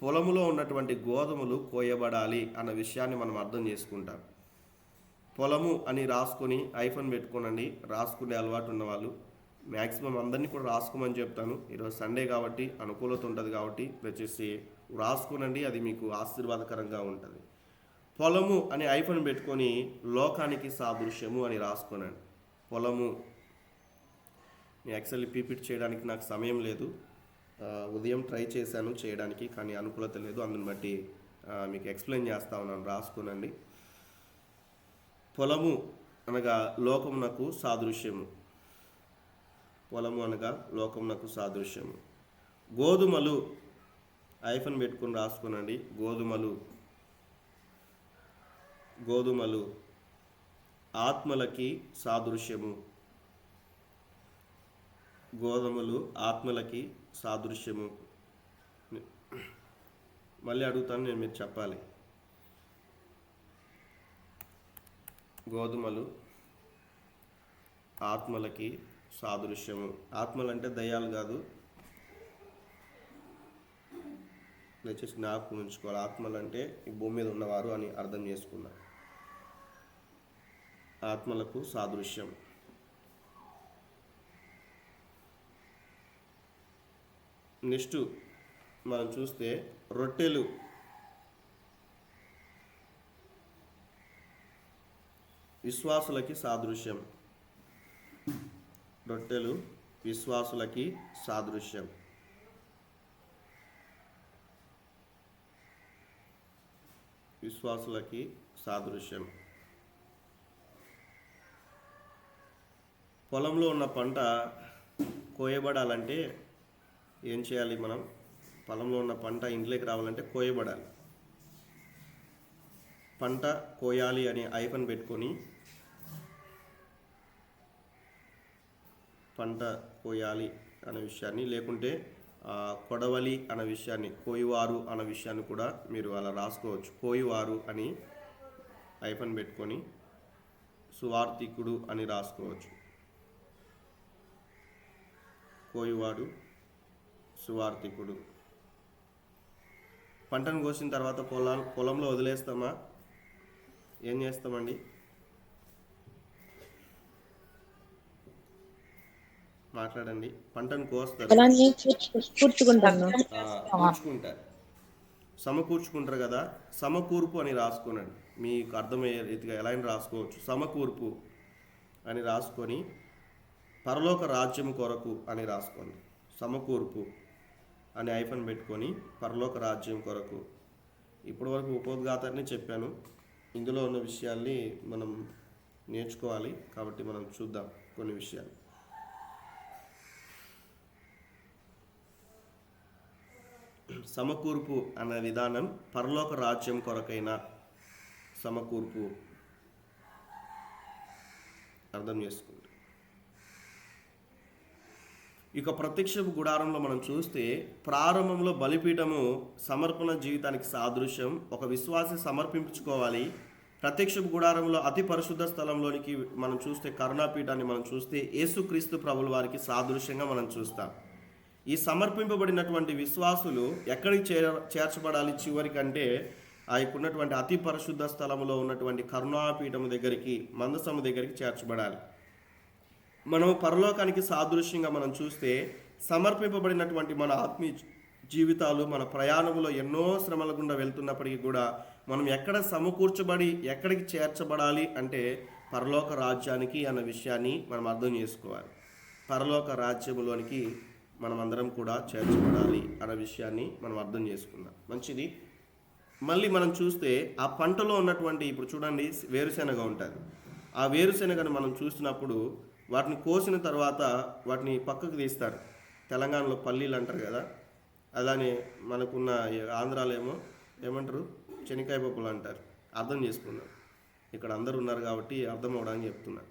పొలములో ఉన్నటువంటి గోధుమలు కోయబడాలి అన్న విషయాన్ని మనం అర్థం చేసుకుంటాం. పొలము అని రాసుకొని ఐఫోన్ పెట్టుకోనండి. రాసుకునే అలవాటు ఉన్నవాళ్ళు మ్యాక్సిమం అందరినీ కూడా రాసుకోమని చెప్తాను. ఈరోజు సండే కాబట్టి అనుకూలత ఉంటుంది కాబట్టి దయచేసి రాసుకోనండి, అది మీకు ఆశీర్వాదకరంగా ఉంటుంది. పొలము అని ఐఫోన్ పెట్టుకొని లోకానికి సాదృశ్యము అని రాసుకోనండి. పొలము నేను యాక్చువల్లీ పీపీటీ చేయడానికి నాకు సమయం లేదు. ఉదయం ట్రై చేశాను చేయడానికి, కానీ అనుకూలత లేదు. అందుని బట్టి మీకు ఎక్స్ప్లెయిన్ చేస్తా ఉన్నాను, రాసుకోనండి. పొలము అనగా లోకమునకు సాదృశ్యము. పొలము అనగా లోకమునకు సాదృశ్యము. గోధుమలు ఐఫోన్ పెట్టుకుని రాసుకోనండి. గోధుమలు ఆత్మలకి సాదృశ్యము. గోధుమలు ఆత్మలకి సాదృశ్యము. మళ్ళీ అడుగుతాను నేను, మీరు చెప్పాలి. గోధుమలు ఆత్మలకి సాదృశ్యము. ఆత్మలంటే దయ్యాలు కాదు, దయచేసి నాకు ఉంచుకోవాలి. ఆత్మలంటే ఈ భూమి మీద ఉన్నవారు అని అర్థం చేసుకున్నాను. ఆత్మలకు సాదృశ్యం. నెక్స్ట్ మనం చూస్తే రొట్టెలు విశ్వాసులకి సాదృశ్యం. రొట్టెలు విశ్వాసులకి సాదృశ్యం. విశ్వాసులకి సాదృశ్యం. పొలంలో ఉన్న పంట కోయబడాలంటే ఏం చేయాలి? మనం పొలంలో ఉన్న పంట ఇంట్లోకి రావాలంటే కోయబడాలి. పంట కోయాలి అని ఐఫోన్ పెట్టుకొని పంట కోయాలి అనే విషయాన్ని, లేకుంటే కొడవలి అనే విషయాన్ని, కోయివారు అనే విషయాన్ని కూడా మీరు అలా రాసుకోవచ్చు. కోయివారు అని ఐఫోన్ పెట్టుకొని సువార్థికుడు అని రాసుకోవచ్చు. కోయివాడు, సువార్థికుడు. పంటను కోసిన తర్వాత పొలంలో వదిలేస్తామా? ఏం చేస్తామండి? మాట్లాడండి. పంటను కోస్తారు, కూర్చుకుంటారు, సమకూర్చుకుంటారు కదా. సమకూర్పు అని రాసుకోనండి. మీకు అర్థమయ్యే రీతిగా ఎలా అయినా రాసుకోవచ్చు. సమకూర్పు అని రాసుకొని పరలోక రాజ్యం కొరకు అని రాసుకోండి. సమకూర్పు అని ఐఫోన్ పెట్టుకొని పరలోక రాజ్యం కొరకు. ఇప్పటివరకు ఉపోద్ఘాతాన్ని చెప్పాను. ఇందులో ఉన్న విషయాల్ని మనం నేర్చుకోవాలి కాబట్టి మనం చూద్దాం కొన్ని విషయాలు. సమకూర్పు అనే విధానం పరలోక రాజ్యం కొరకైన సమకూర్పు. అర్థం చేసుకోండి. ఇక ప్రత్యక్షపు గుడారంలో మనం చూస్తే ప్రారంభంలో బలిపీఠము సమర్పణ జీవితానికి సాదృశ్యం. ఒక విశ్వాసి సమర్పించుకోవాలి, ప్రత్యక్ష గుడారంలో అతి పరిశుద్ధ స్థలంలోనికి మనం చూస్తే కరుణాపీఠాన్ని మనం చూస్తే యేసుక్రీస్తు ప్రభుల వారికి సాదృశ్యంగా మనం చూస్తాం. ఈ సమర్పింపబడినటువంటి విశ్వాసులు ఎక్కడికి చేర్చబడాలి చివరికంటే ఆ ఉన్నటువంటి అతి పరిశుద్ధ స్థలంలో ఉన్నటువంటి కరుణాపీఠం దగ్గరికి, మందసము దగ్గరికి చేర్చబడాలి. మనం పరలోకానికి సాదృశ్యంగా మనం చూస్తే సమర్పింపబడినటువంటి మన ఆత్మీయ జీవితాలు మన ప్రయాణంలో ఎన్నో శ్రమల గుండా వెళ్తున్నప్పటికీ కూడా మనం ఎక్కడ సమకూర్చబడి ఎక్కడికి చేర్చబడాలి అంటే పరలోక రాజ్యానికి అన్న విషయాన్ని మనం అర్థం చేసుకోవాలి. పరలోక రాజ్యములోనికి మనం అందరం కూడా చేర్చబడాలి అన్న విషయాన్ని మనం అర్థం చేసుకుందాం. మంచిది. మళ్ళీ మనం చూస్తే ఆ పంటలో ఉన్నటువంటి, ఇప్పుడు చూడండి వేరుశెనగ ఉంటుంది. ఆ వేరుశెనగను మనం చూసినప్పుడు వాటిని కోసిన తర్వాత వాటిని పక్కకు తీస్తారు. తెలంగాణలో పల్లీలు అంటారు కదా, అలానే మనకున్న ఆంధ్రాలో ఏమంటారు, శనక్కాయ పప్పులు అంటారు. అర్థం చేసుకుందాం. ఇక్కడ అందరు ఉన్నారు కాబట్టి అర్థం అవ్వడానికి చెప్తున్నా.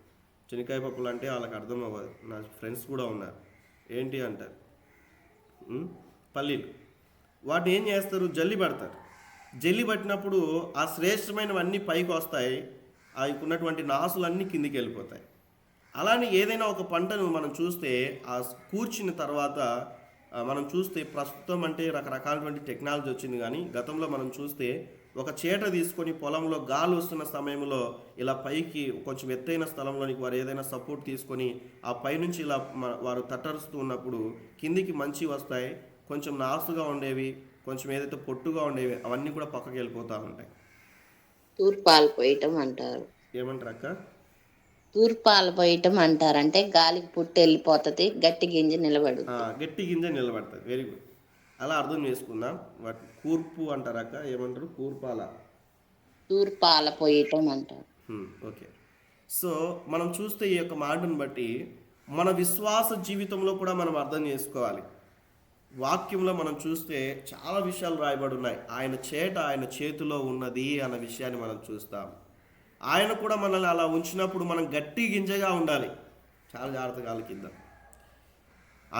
శనక్కాయ పప్పులు అంటే వాళ్ళకి అర్థం అవ్వదు. నా ఫ్రెండ్స్ కూడా ఉన్నారు. ఏంటి అంటారు, పల్లీలు. వాటిని ఏం చేస్తారు, జల్లి పడతారు. జల్లి పట్టినప్పుడు ఆ శ్రేష్టమైనవన్నీ పైకి వస్తాయి, అవి ఉన్నటువంటి నాసులన్నీ కిందికి వెళ్ళిపోతాయి. అలానే ఏదైనా ఒక పంటను మనం చూస్తే ఆ కూర్చిన తర్వాత మనం చూస్తే ప్రస్తుతం అంటే రకరకాలటువంటి టెక్నాలజీ వచ్చింది, కానీ గతంలో మనం చూస్తే ఒక చేట తీసుకొని పొలంలో గాలి వస్తున్న సమయంలో ఇలా పైకి కొంచెం ఎత్తైన స్థలంలోనికి వారు ఏదైనా సపోర్ట్ తీసుకొని ఆ పైనుంచి ఇలా వారు తట్టరుస్తూ ఉన్నప్పుడు కిందికి మంచి వస్తాయి. కొంచెం నాసుగా ఉండేవి, కొంచెం ఏదైతే పొట్టుగా ఉండేవి అవన్నీ కూడా పక్కకి వెళ్ళిపోతూ ఉంటాయి. తూర్పాలు పోయటం అంటారు. ఏమంటారు అక్క? తూర్పాలు పోయటం అంటారు. అంటే గాలికి పుట్టి వెళ్ళిపోతుంది, గట్టి గింజ నిలబడు. గట్టి గింజ నిలబడుతుంది. Very good. అలా అర్థం చేసుకుందాం. వాటి కూర్పు అంటారు అక్క, ఏమంటారు? తూర్పాల పోయటం అంటారు. ఓకే. సో మనం చూస్తే ఈ యొక్క మాటను బట్టి మన విశ్వాస జీవితంలో కూడా మనం అర్థం చేసుకోవాలి. వాక్యంలో మనం చూస్తే చాలా విషయాలు రాయబడి ఉన్నాయి. ఆయన చేట ఆయన చేతిలో ఉన్నది అన్న విషయాన్ని మనం చూస్తాం. ఆయన కూడా మనల్ని అలా ఉంచినప్పుడు మనం గట్టి గింజగా ఉండాలి. చాలా జాగ్రత్తగా ఆలకిద్దాం.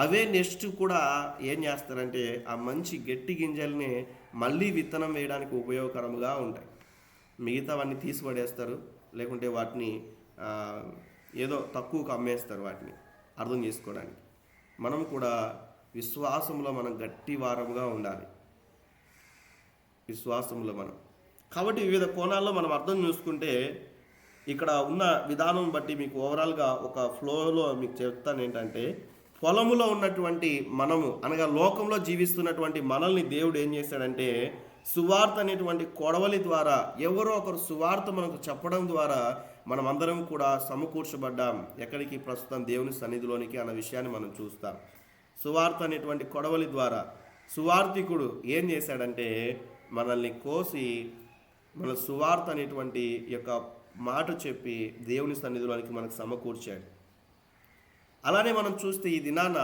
అవే నెక్స్ట్ కూడా ఏం చేస్తారంటే ఆ మంచి గట్టి గింజల్ని మళ్ళీ విత్తనం వేయడానికి ఉపయోగకరంగా ఉంటాయి. మిగతావన్నీ తీసిపడేస్తారు, లేకుంటే వాటిని ఏదో తక్కువకు అమ్మేస్తారు వాటిని అర్థం చేసుకోవడానికి. మనం కూడా విశ్వాసంలో మనం గట్టి వారముగా ఉండాలి. విశ్వాసంలో మనం కాబట్టి వివిధ కోణాల్లో మనం అర్థం చేసుకుంటే ఇక్కడ ఉన్న విధానం బట్టి మీకు ఓవరాల్గా ఒక ఫ్లోలో మీకు చెప్తాను. ఏంటంటే పొలములో ఉన్నటువంటి మనము అనగా లోకంలో జీవిస్తున్నటువంటి మనల్ని దేవుడు ఏం చేశాడంటే సువార్త అనేటువంటి కొడవలి ద్వారా ఎవరో ఒకరు సువార్త మనకు చెప్పడం ద్వారా మనం అందరం కూడా సమకూర్చబడ్డాం. ఎక్కడికి? ప్రస్తుతం దేవుని సన్నిధిలోనికి అన్న విషయాన్ని మనం చూస్తాం. సువార్త అనేటువంటి కొడవలి ద్వారా సువార్థికుడు ఏం చేశాడంటే మనల్ని కోసి మన సువార్త అనేటువంటి యొక్క మాట చెప్పి దేవుని సన్నిధిలోనికి మనకు సమకూర్చాడు. అలానే మనం చూస్తే ఈ దినాన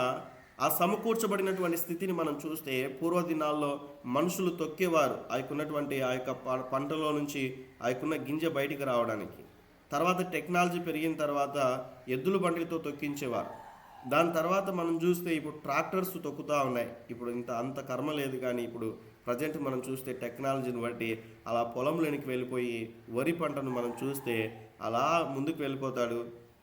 ఆ సమకూర్చబడినటువంటి స్థితిని మనం చూస్తే పూర్వ దినాల్లో మనుషులు తొక్కేవారు ఉన్నటువంటి ఆ యొక్క పంటలో నుంచి ఉన్న గింజ బయటికి రావడానికి. తర్వాత టెక్నాలజీ పెరిగిన తర్వాత ఎద్దుల బండితో తొక్కించేవారు. దాని తర్వాత మనం చూస్తే ఇప్పుడు ట్రాక్టర్స్ తొక్కుతూ ఉన్నాయి. ఇప్పుడు అంత కర్మ లేదు, కానీ ఇప్పుడు ప్రజెంట్ మనం చూస్తే టెక్నాలజీని బట్టి అలా పొలంలోనికి వెళ్ళిపోయి వరి పంటను మనం చూస్తే అలా ముందుకు వెళ్ళిపోతాడు.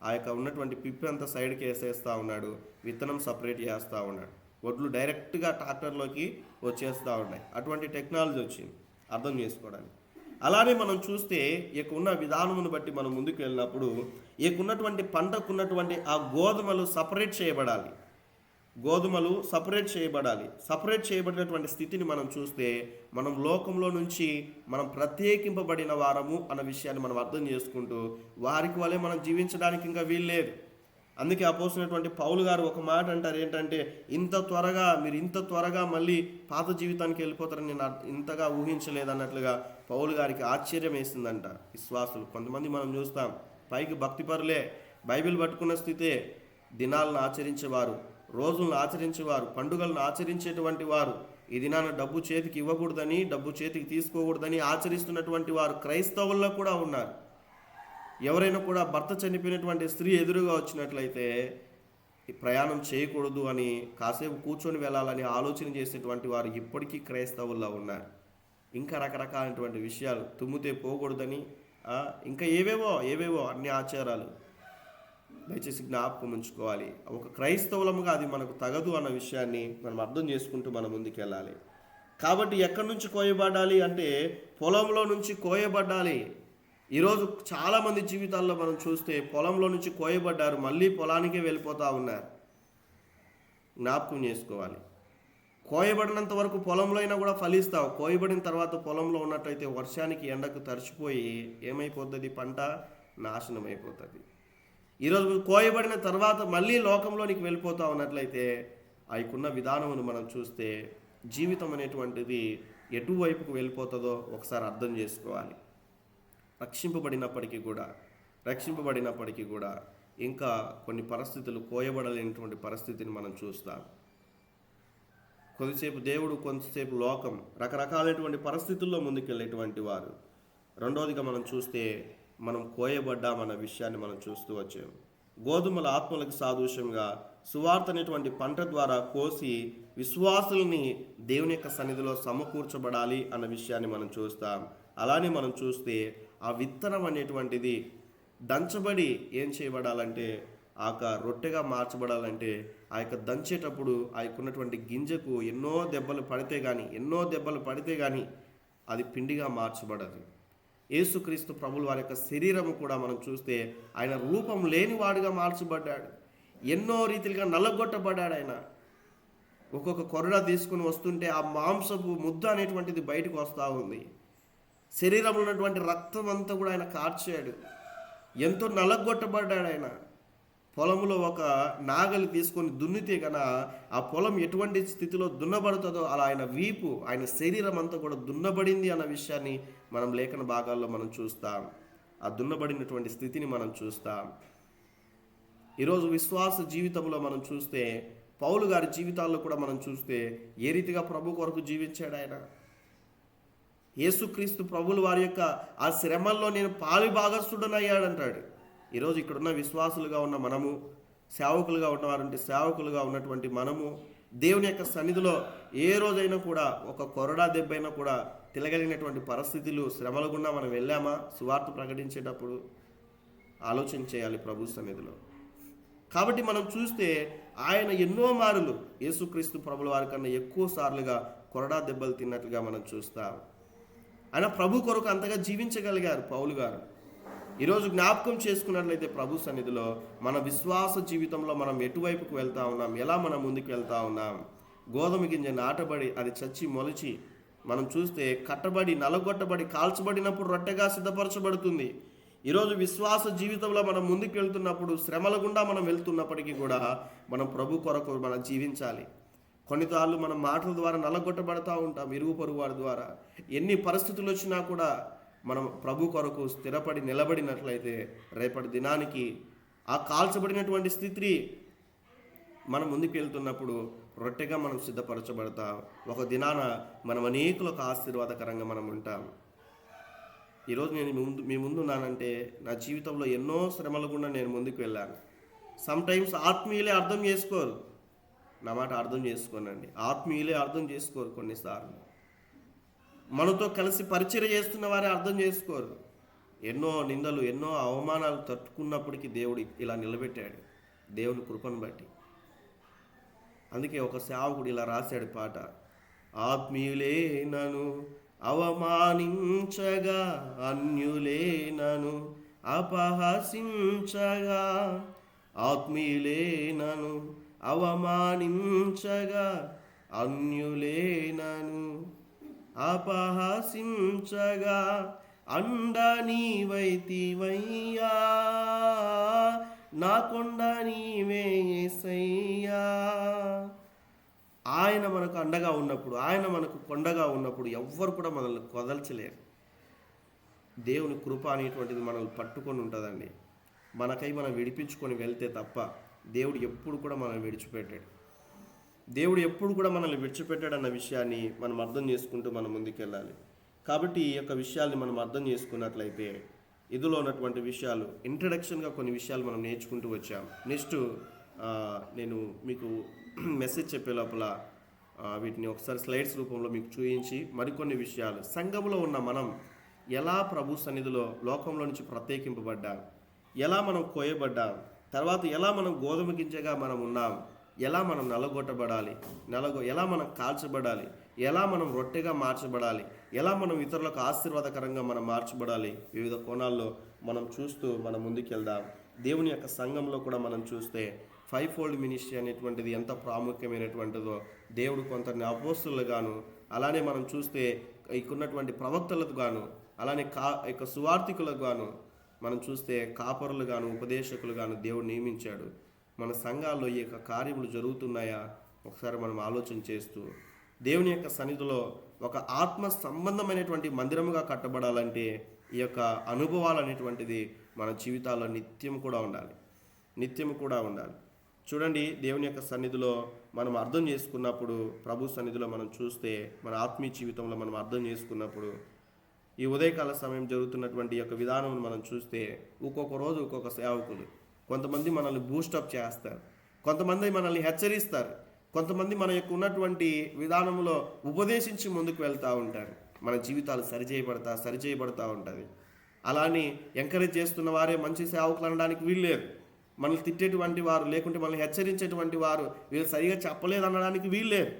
ఆ యొక్క ఉన్నటువంటి పిప్పి అంతా సైడ్కి వేసేస్తూ ఉన్నాడు, విత్తనం సపరేట్ చేస్తూ ఉన్నాడు. వడ్లు డైరెక్ట్గా ట్రాక్టర్లోకి వచ్చేస్తూ ఉన్నాయి. అటువంటి టెక్నాలజీ వచ్చింది అర్థం చేసుకోవడానికి. అలానే మనం చూస్తే ఉన్న విధానమును బట్టి మనం ముందుకు వెళ్ళినప్పుడు ఉన్నటువంటి పంటకున్నటువంటి ఆ గోధుమలు సపరేట్ చేయబడాలి. సపరేట్ చేయబడినటువంటి స్థితిని మనం చూస్తే మనం లోకంలో నుంచి మనం ప్రత్యేకింపబడిన వారము అన్న విషయాన్ని మనం అర్థం చేసుకుంటూ వారికి వలె మనం జీవించడానికి ఇంకా వీల్లేదు. అందుకే అపోస్తున్నటువంటి పౌలు గారు ఒక మాట అంటారు, ఏంటంటే మీరు ఇంత త్వరగా మళ్ళీ పాత జీవితానికి వెళ్ళిపోతారని నేను ఇంతగా ఊహించలేదు అన్నట్లుగా పౌలు గారికి ఆశ్చర్యం వేసిందంట. విశ్వాసులు కొంతమంది మనం చూస్తాం, పైకి భక్తిపరులే, బైబిల్ పట్టుకున్న స్థితే, దినాలను ఆచరించేవారు, రోజులను ఆచరించేవారు, పండుగలను ఆచరించేటువంటి వారు, ఈ దినాన డబ్బు చేతికి ఇవ్వకూడదని, డబ్బు చేతికి తీసుకోకూడదని ఆచరిస్తున్నటువంటి వారు క్రైస్తవుల్లో కూడా ఉన్నారు. ఎవరైనా కూడా భర్త చనిపోయినటువంటి స్త్రీ ఎదురుగా వచ్చినట్లయితే ప్రయాణం చేయకూడదు అని, కాసేపు కూర్చొని వెళ్ళాలని ఆలోచన చేసేటువంటి వారు ఇప్పటికీ క్రైస్తవుల్లో ఉన్నారు. ఇంకా రకరకాలైనటువంటి విషయాలు, తుమ్మితే పోకూడదని, ఇంకా ఏవేవో అన్ని ఆచారాలు దయచేసి జ్ఞాపకం ఉంచుకోవాలి. ఒక క్రైస్తవులముగా అది మనకు తగదు అన్న విషయాన్ని మనం అర్థం చేసుకుంటూ మనం ముందుకు వెళ్ళాలి. కాబట్టి ఎక్కడి నుంచి కోయబడాలి అంటే పొలంలో నుంచి కోయబడాలి. ఈరోజు చాలామంది జీవితాల్లో మనం చూస్తే పొలంలో నుంచి కోయబడ్డారు, మళ్ళీ పొలానికే వెళ్ళిపోతూ ఉన్నారు. జ్ఞాపకం చేసుకోవాలి. కోయబడినంత వరకు పొలంలో అయినా కూడా ఫలిస్తావు. కోయబడిన తర్వాత పొలంలో ఉన్నట్టయితే వర్షానికి ఎండకు తడిచిపోయి ఏమైపోతుంది, పంట నాశనం అయిపోతుంది. ఈరోజు కోయబడిన తర్వాత మళ్ళీ లోకంలోనికి వెళ్ళిపోతూ ఉన్నట్లయితే ఆయకున్న విధానమును మనం చూస్తే జీవితం అనేటువంటిది ఎటువైపుకు వెళ్ళిపోతుందో ఒకసారి అర్థం చేసుకోవాలి. రక్షింపబడినప్పటికీ కూడా ఇంకా కొన్ని పరిస్థితులు కోయబడలేనటువంటి పరిస్థితిని మనం చూస్తాం. కొద్దిసేపు దేవుడు, కొంతసేపు లోకం, రకరకాలైనటువంటి పరిస్థితుల్లో ముందుకెళ్ళేటువంటి వారు. రెండవదిగా మనం చూస్తే మనం కోయబడ్డామన్న విషయాన్ని మనం చూస్తూ వచ్చాము. గోధుమల ఆత్మలకు సాదృశ్యంగా సువార్త అనేటువంటి పంట ద్వారా కోసి విశ్వాసుల్ని దేవుని యొక్క సన్నిధిలో సమకూర్చబడాలి అన్న విషయాన్ని మనం చూస్తాం. అలానే మనం చూస్తే ఆ విత్తనం అనేటువంటిది దంచబడి ఏం చేయబడాలంటే ఆ యొక్క రొట్టెగా మార్చబడాలంటే ఆ యొక్క దంచేటప్పుడు ఆ యొక్క ఉన్నటువంటి గింజకు ఎన్నో దెబ్బలు పడితే కానీ అది పిండిగా మార్చబడదు. యేసుక్రీస్తు ప్రభుల వారి యొక్క శరీరము కూడా మనం చూస్తే ఆయన రూపం లేనివాడుగా మార్చబడ్డాడు. ఎన్నో రీతిలుగా నల్లగొట్టబడ్డాడు. ఆయన ఒక్కొక్క కొరడా తీసుకుని వస్తుంటే ఆ మాంసపు ముద్ద అనేటువంటిది బయటకు వస్తూ ఉంది. శరీరంలో ఉన్నటువంటి రక్తం అంతా కూడా ఆయన కార్చాడు. ఎంతో నల్లగొట్టబడ్డాడు ఆయన. పొలంలో ఒక నాగలి తీసుకొని దున్నితే కన్నా ఆ పొలం ఎటువంటి స్థితిలో దున్నబడుతుందో అలా ఆయన వీపు, ఆయన శరీరం అంతా కూడా దున్నబడింది అన్న విషయాన్ని మనం లేఖన భాగాల్లో మనం చూస్తాం. ఆ దున్నబడినటువంటి స్థితిని మనం చూస్తాం. ఈరోజు విశ్వాస జీవితంలో మనం చూస్తే పౌలు గారి జీవితాల్లో కూడా మనం చూస్తే ఏ రీతిగా ప్రభు కొరకు జీవించాడు ఆయన. యేసుక్రీస్తు ప్రభులు వారి యొక్క ఆ శ్రమల్లో నేను పాలి భాగస్థుడనయ్యాడంటాడు. ఈరోజు ఇక్కడున్న విశ్వాసులుగా ఉన్న మనము, సేవకులుగా ఉన్నవారంటే సేవకులుగా ఉన్నటువంటి మనము దేవుని యొక్క సన్నిధిలో ఏ రోజైనా కూడా ఒక కొరడా దెబ్బైనా కూడా తిరగలిగినటువంటి పరిస్థితులు, శ్రమల గుండా మనం వెళ్ళామా? సువార్త ప్రకటించేటప్పుడు ఆలోచన చేయాలి ప్రభు సన్నిధిలో. కాబట్టి మనం చూస్తే ఆయన ఎన్నో మారులు యేసుక్రీస్తు ప్రభుల వారి కన్నా ఎక్కువ సార్లుగా కొరడా దెబ్బలు తిన్నట్లుగా మనం చూస్తాం. ఆయన ప్రభు కొరకు అంతగా జీవించగలిగారు పౌలు గారు. ఈరోజు జ్ఞాపకం చేసుకున్నట్లయితే ప్రభు సన్నిధిలో మన విశ్వాస జీవితంలో మనం ఎటువైపుకు వెళ్తా ఉన్నాం, ఎలా మనం ముందుకు వెళ్తా ఉన్నాం. గోధుమ గింజ నాటబడి అది చచ్చి మొలిచి మనం చూస్తే కట్టబడి నలగొట్టబడి కాల్చబడినప్పుడు రొట్టెగా సిద్ధపరచబడుతుంది. ఈరోజు విశ్వాస జీవితంలో మనం ముందుకు వెళ్తున్నప్పుడు శ్రమల గుండా మనం వెళ్తున్నప్పటికీ కూడా మనం ప్రభు కొరకు మనం జీవించాలి. కొన్నిసార్లు మనం మాటల ద్వారా నలగొట్టబడతా ఉంటాం, ఇరుగు పొరుగు వారి ద్వారా. ఎన్ని పరిస్థితులు వచ్చినా కూడా మనం ప్రభు కొరకు స్థిరపడి నిలబడినట్లయితే రేపటి దినానికి ఆ కాల్చబడినటువంటి స్థితి మనం ముందుకు వెళ్తున్నప్పుడు రొట్టెగా మనం సిద్ధపరచబడతాం. ఒక దినాన మనం అనేకులకు ఆశీర్వాదకరంగా మనం ఉంటాం. ఈరోజు నేను మీ ముందు ఉన్నానంటే నా జీవితంలో ఎన్నో శ్రమల గుండా నేను ముందుకు వెళ్ళాను. సమ్టైమ్స్ ఆత్మీయులే అర్థం చేసుకోరు. నా మాట అర్థం చేసుకోనండి. ఆత్మీయులే అర్థం చేసుకోరు. కొన్నిసార్లు మనతో కలిసి పరిచర్య చేస్తున్న వారే అర్థం చేసుకోరు. ఎన్నో నిందలు, ఎన్నో అవమానాలు తట్టుకున్నప్పటికీ దేవుడు ఇలా నిలబెట్టాడు, దేవుని కృపను బట్టి. అందుకే ఒక సేవకుడు ఇలా రాశాడు పాట: ఆత్మీయులే నన్ను అవమానించగా, అన్యులే నన్ను అపహసించగా, ఆత్మీయులే నన్ను అవమానించగా, అన్యులే నన్ను అపహసించగా, అండ నీవైతివయ్యా, నా కొండ నీవే యేసయ్యా. ఆయన మనకు అండగా ఉన్నప్పుడు, ఆయన మనకు కొండగా ఉన్నప్పుడు ఎవ్వరు కూడా మనల్ని కొదల్చలేరు. దేవుని కృప అనేటువంటిది మనల్ని పట్టుకొని ఉంటుందండి. మనకై మనం విడిపించుకొని వెళ్తే తప్ప దేవుడు ఎప్పుడు కూడా మనల్ని విడిచిపెట్టాడు. దేవుడు ఎప్పుడు కూడా మనల్ని విడిచిపెట్టాడన్న విషయాన్ని మనం అర్థం చేసుకుంటూ మనం ముందుకెళ్ళాలి. కాబట్టి ఈ యొక్క విషయాల్ని మనం అర్థం చేసుకున్నట్లయితే ఇందులో ఉన్నటువంటి విషయాలు ఇంట్రడక్షన్గా కొన్ని విషయాలు మనం నేర్చుకుంటూ వచ్చాం. నెక్స్ట్ నేను మీకు మెసేజ్ చెప్పే లోపల వీటిని ఒకసారి స్లైడ్స్ రూపంలో మీకు చూపించి మరికొన్ని విషయాలు సంఘంలో ఉన్న మనం ఎలా ప్రభు సన్నిధిలో లోకంలో నుంచి ప్రత్యేకింపబడ్డాం, ఎలా మనం కోయబడ్డాం, తర్వాత ఎలా మనం గోధుమ గింజగా మనం ఉన్నాం, ఎలా మనం నలగొట్టబడాలి, ఎలా మనం కాల్చబడాలి, ఎలా మనం రొట్టెగా మార్చబడాలి, ఎలా మనం ఇతరులకు ఆశీర్వాదకరంగా మనం మార్చబడాలి, వివిధ కోణాల్లో మనం చూస్తూ మనం ముందుకెళ్దాం. దేవుని యొక్క సంఘంలో కూడా మనం చూస్తే 5-fold మినిస్ట్రీ అనేటువంటిది ఎంత ప్రాముఖ్యమైనటువంటిదో దేవుడు కొందరిని అపోస్తులుగాను, అలానే మనం చూస్తే ఇక్కడున్నటువంటి ప్రవక్తలకు గాను, అలానే సువార్థికులకు గాను, మనం చూస్తే కాపరులు గాను, ఉపదేశకులు గాను దేవుడు నియమించాడు. మన సంఘాల్లో ఈ యొక్క కార్యములు జరుగుతున్నాయా ఒకసారి మనం ఆలోచన చేస్తూ, దేవుని యొక్క సన్నిధిలో ఒక ఆత్మ సంబంధమైనటువంటి మందిరముగా కట్టబడాలంటే ఈ యొక్క అనుభవాలు అనేటువంటిది మన జీవితాల్లో నిత్యం కూడా ఉండాలి. చూడండి, దేవుని యొక్క సన్నిధిలో మనం అర్థం చేసుకున్నప్పుడు, ప్రభు సన్నిధిలో మనం చూస్తే, మన ఆత్మీయ జీవితంలో మనం అర్థం చేసుకున్నప్పుడు, ఈ ఉదయకాల సమయం జరుగుతున్నటువంటి యొక్క విధానం మనం చూస్తే, ఒక్కొక్క రోజు ఒక్కొక్క సేవకులు, కొంతమంది మనల్ని బూస్టప్ చేస్తారు, కొంతమంది మనల్ని హెచ్చరిస్తారు, కొంతమంది మన యొక్క ఉన్నటువంటి విధానంలో ఉపదేశించి ముందుకు వెళ్తూ ఉంటారు. మన జీవితాలు సరిచేయబడతా ఉంటుంది. అలాని ఎంకరేజ్ చేస్తున్న వారే మంచి సేవకులు అనడానికి వీల్లేదు. మనల్ని తిట్టేటువంటి వారు, లేకుంటే మనల్ని హెచ్చరించేటువంటి వారు వీళ్ళు సరిగా చెప్పలేదు అనడానికి వీల్లేదు.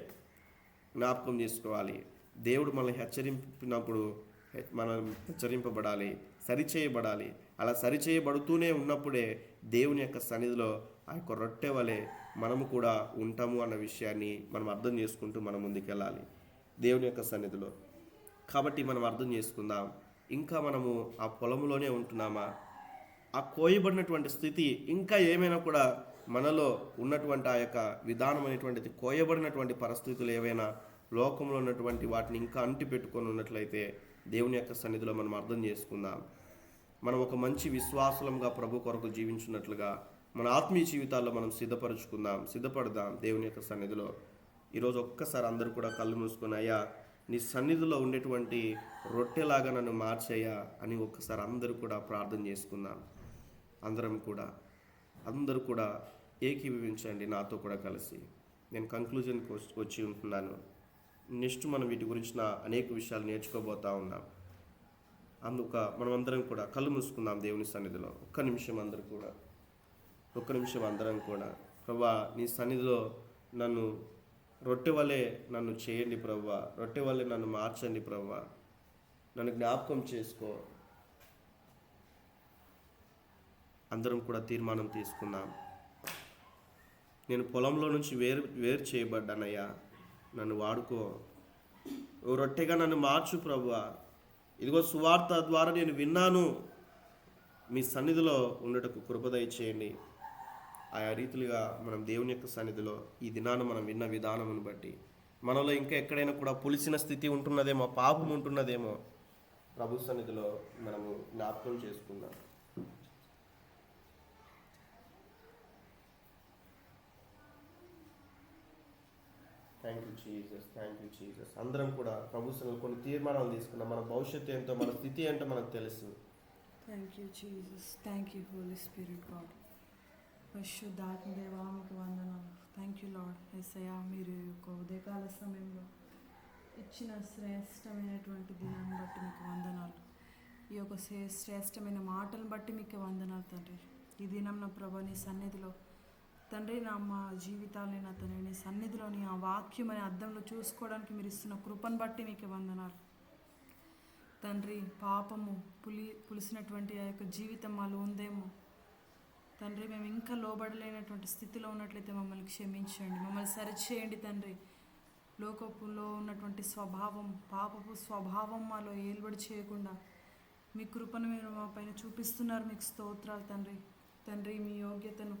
జ్ఞాపకం చేసుకోవాలి, దేవుడు మనల్ని హెచ్చరింపినప్పుడు మనం హెచ్చరింపబడాలి, సరిచేయబడాలి. అలా సరిచేయబడుతూనే ఉన్నప్పుడే దేవుని యొక్క సన్నిధిలో ఆ యొక్క రొట్టె వలె మనము కూడా ఉంటాము అన్న విషయాన్ని మనం అర్థం చేసుకుంటూ మనం ముందుకెళ్ళాలి దేవుని యొక్క సన్నిధిలో. కాబట్టి మనం అర్థం చేసుకుందాం, ఇంకా మనము ఆ పొలంలోనే ఉంటున్నామా, ఆ కోయబడినటువంటి స్థితి ఇంకా ఏమైనా కూడా మనలో ఉన్నటువంటి ఆ యొక్క విధానం అనేటువంటిది, కోయబడినటువంటి పరిస్థితులు ఏవైనా లోకంలో ఉన్నటువంటి వాటిని ఇంకా అంటి పెట్టుకొని ఉన్నట్లయితే దేవుని యొక్క సన్నిధిలో మనం అర్థం చేసుకుందాం. మనం ఒక మంచి విశ్వాసంగా ప్రభు కొరకు జీవించినట్లుగా మన ఆత్మీయ జీవితాల్లో మనం సిద్ధపడదాం దేవుని యొక్క సన్నిధిలో. ఈరోజు ఒక్కసారి అందరూ కూడా కళ్ళు మూసుకొని, అయ్యా నీ సన్నిధిలో ఉండేటువంటి రొట్టెలాగా నన్ను మార్చయ్యా అని ఒక్కసారి అందరూ కూడా ప్రార్థన చేసుకుందాం. అందరూ కూడా ఏకీభవించండి నాతో కూడా కలిసి. నేను కంక్లూజన్కి వచ్చి ఉంటున్నాను. నెక్స్ట్ మనం వీటి గురించిన అనేక విషయాలు నేర్చుకోబోతా ఉన్నాం. మనమందరం కూడా కళ్ళు మూసుకుందాం దేవుని సన్నిధిలో. ఒక్క నిమిషం అందరం కూడా ప్రభువా నీ సన్నిధిలో నన్ను రొట్టె వలె నన్ను చేయండి ప్రభువా, రొట్టె వలె నన్ను మార్చండి ప్రభువా, నన్ను జ్ఞాపకం చేసుకో. అందరం కూడా తీర్మానం తీసుకుందాం. నేను పొలంలో నుంచి వేరు చేయబడ్డానయ్యా, నన్ను వాడుకో, ఓ రొట్టెగా నన్ను మార్చు ప్రభువా. ఇదిగో సువార్త ద్వారా నేను విన్నాను, మీ సన్నిధిలో ఉండటకు కృప దయచేయండి. ఆయా రీతిలుగా మనం దేవుని యొక్క సన్నిధిలో ఈ దినాన్ని మనం విన్న విధానమును బట్టి మనలో ఇంకా ఎక్కడైనా కూడా పులిసిన స్థితి ఉంటున్నదేమో, పాపం ఉంటున్నదేమో ప్రభు సన్నిధిలో మనము జ్ఞాపకం చేసుకుందాం. Thank you Jesus. అందరం కూడా ప్రభు సన్నిధిలో కొన్ని తీర్మానాలు తీసుకున్నాం. మన భవిష్యత్తు ఏంటో, మన స్థితి ఏంటో మనకు తెలుసు. Thank you Jesus, thank you Holy Spirit God. పరిశుద్ధాత్మ దేవా మీకు వందనాలు. Thank you lord. యేసయ్యా మీరు యొక్క ఉదయకాల సమయంలో ఇచ్చిన శ్రేష్టమైనటువంటి దినాన్ని బట్టి మీకు వందనాలు. ఈ యొక్క శ్రేష్టమైన మాటలను బట్టి మీకు వందనాలు తండ్రి. ఈ దినం నా ప్రభా నీ సన్నిధిలో తండ్రి, మా జీవితాలని నా తండ్రి నీ సన్నిధిలోని ఆ వాక్యం అనే అద్దంలో చూసుకోవడానికి మీరు ఇస్తున్న కృపను బట్టి మీకు వందనాలు తండ్రి. పాపము పులిసినటువంటి ఆ యొక్క జీవితం మాలో ఉందేమో తండ్రి, మేము ఇంకా లోబడలేనటువంటి స్థితిలో ఉన్నట్లయితే మమ్మల్ని క్షమించండి, మమ్మల్ని సరిచేయండి తండ్రి. లోకపులో ఉన్నటువంటి పాపపు స్వభావం మాలో ఏలుబడి చేయకుండా మీ కృపను మీరు మా పైన చూపిస్తున్నారు. మీకు స్తోత్రాలు తండ్రి. మీ యోగ్యతను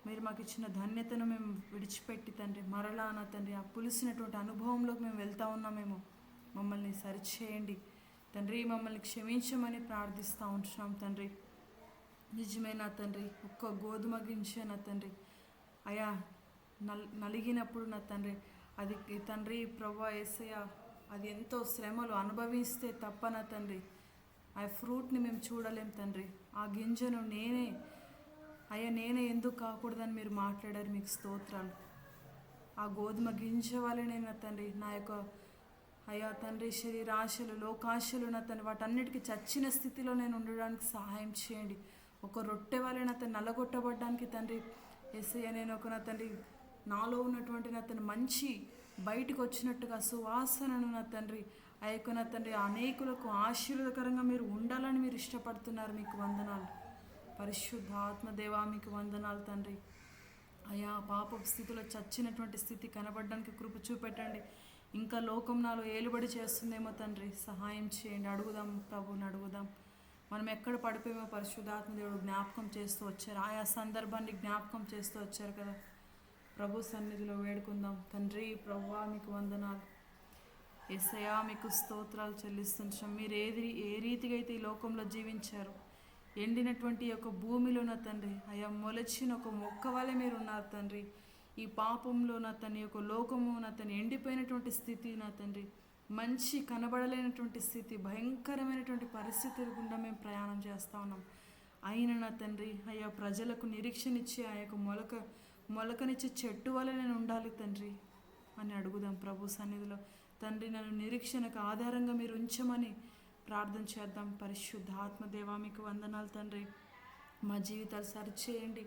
మీరు మాకు ఇచ్చిన ధన్యతను మేము విడిచిపెట్టి తండ్రి మరలా నా తండ్రి ఆ పులిసినటువంటి అనుభవంలోకి మేము వెళ్తూ ఉన్నామేమో, మమ్మల్ని సరిచేయండి తండ్రి, మమ్మల్ని క్షమించమని ప్రార్థిస్తూ ఉంటున్నాం తండ్రి. నిజమే నా తండ్రి, ఒక్క గోధుమ గింజ నా తండ్రి అయా నలిగినప్పుడు నా తండ్రి అది తండ్రి ప్రభువా యేసయ్యా అది ఎంతో శ్రమలు అనుభవిస్తే తప్ప నా తండ్రి ఆ ఫ్రూట్ని మేము చూడలేం తండ్రి. ఆ గింజను నేనే ఎందుకు కాకూడదని మీరు మాట్లాడారు, మీకు స్తోత్రాలు. ఆ గోధుమ గింజ వల్లనే నా తండ్రి నా యొక్క అయ్యా తండ్రి, శరీరాశలు, లోకాశలు నా తండ్రి వాటన్నిటికీ చచ్చిన స్థితిలో నేను ఉండడానికి సహాయం చేయండి. ఒక రొట్టె వలె నా తండ్రి నలగొట్టబడ్డానికి తండ్రి యేసయ్య నేను ఒక నా తండ్రి నాలో ఉన్నటువంటి నా తండ్రి మంచి బయటకు వచ్చినట్టుగా సువాసనను నా తండ్రి ఆ యొక్క నా తండ్రి అనేకులకు ఆశీర్వాదకరంగా మీరు ఉండాలని మీరు ఇష్టపడుతున్నారు. మీకు వందనాలు పరిశుద్ధాత్మ దేవా, మీకు వందనాలు తండ్రి. అయా పాప స్థితిలో చచ్చినటువంటి స్థితి కనబడడానికి కృప చూపెట్టండి. ఇంకా లోకం నాలో ఏలుబడి చేస్తుందేమో తండ్రి, సహాయం చేయండి. అడుగుదాం ప్రభుని అడుగుదాం. మనం ఎక్కడ పడిపోయామో పరిశుద్ధాత్మ దేవుడు జ్ఞాపకం చేస్తూ వచ్చారు. ఆయా సందర్భాన్ని జ్ఞాపకం చేస్తూ వచ్చారు కదా. ప్రభు సన్నిధిలో వేడుకుందాం. తండ్రి ప్రభువా, మీకు వందనాలు. యేసయ్యా, మీకు స్తోత్రాలు చెల్లిస్తుంటాం. మీరు ఏ రీతిగా అయితే ఈ లోకంలో జీవించారు, ఎండినటువంటి యొక్క భూమిలో నా తండ్రి అయా మొలచిన ఒక మొక్క వలె మీరు ఉన్నారు తండ్రి. ఈ పాపంలో నా తండ్రి యొక్క లోకము నా తండ్రి ఎండిపోయినటువంటి స్థితి నా తండ్రి, మంచి కనబడలేనటువంటి స్థితి, భయంకరమైనటువంటి పరిస్థితుల గుండా మేము ప్రయాణం చేస్తూ ఉన్నాం. అయిన నా తండ్రి అయ్యా ప్రజలకు నిరీక్షణ ఇచ్చి ఆ యొక్క మొలకనిచ్చే చెట్టు వల్ల నేను ఉండాలి తండ్రి అని అడుగుదాం ప్రభు సన్నిధిలో. తండ్రి నన్ను నిరీక్షణకు ఆధారంగా మీరు ఉంచమని ప్రార్థన చేద్దాం. పరిశుద్ధ ఆత్మదేవా, మీకు వందనాలు తండ్రి. మా జీవితాలు సరిచేయండి.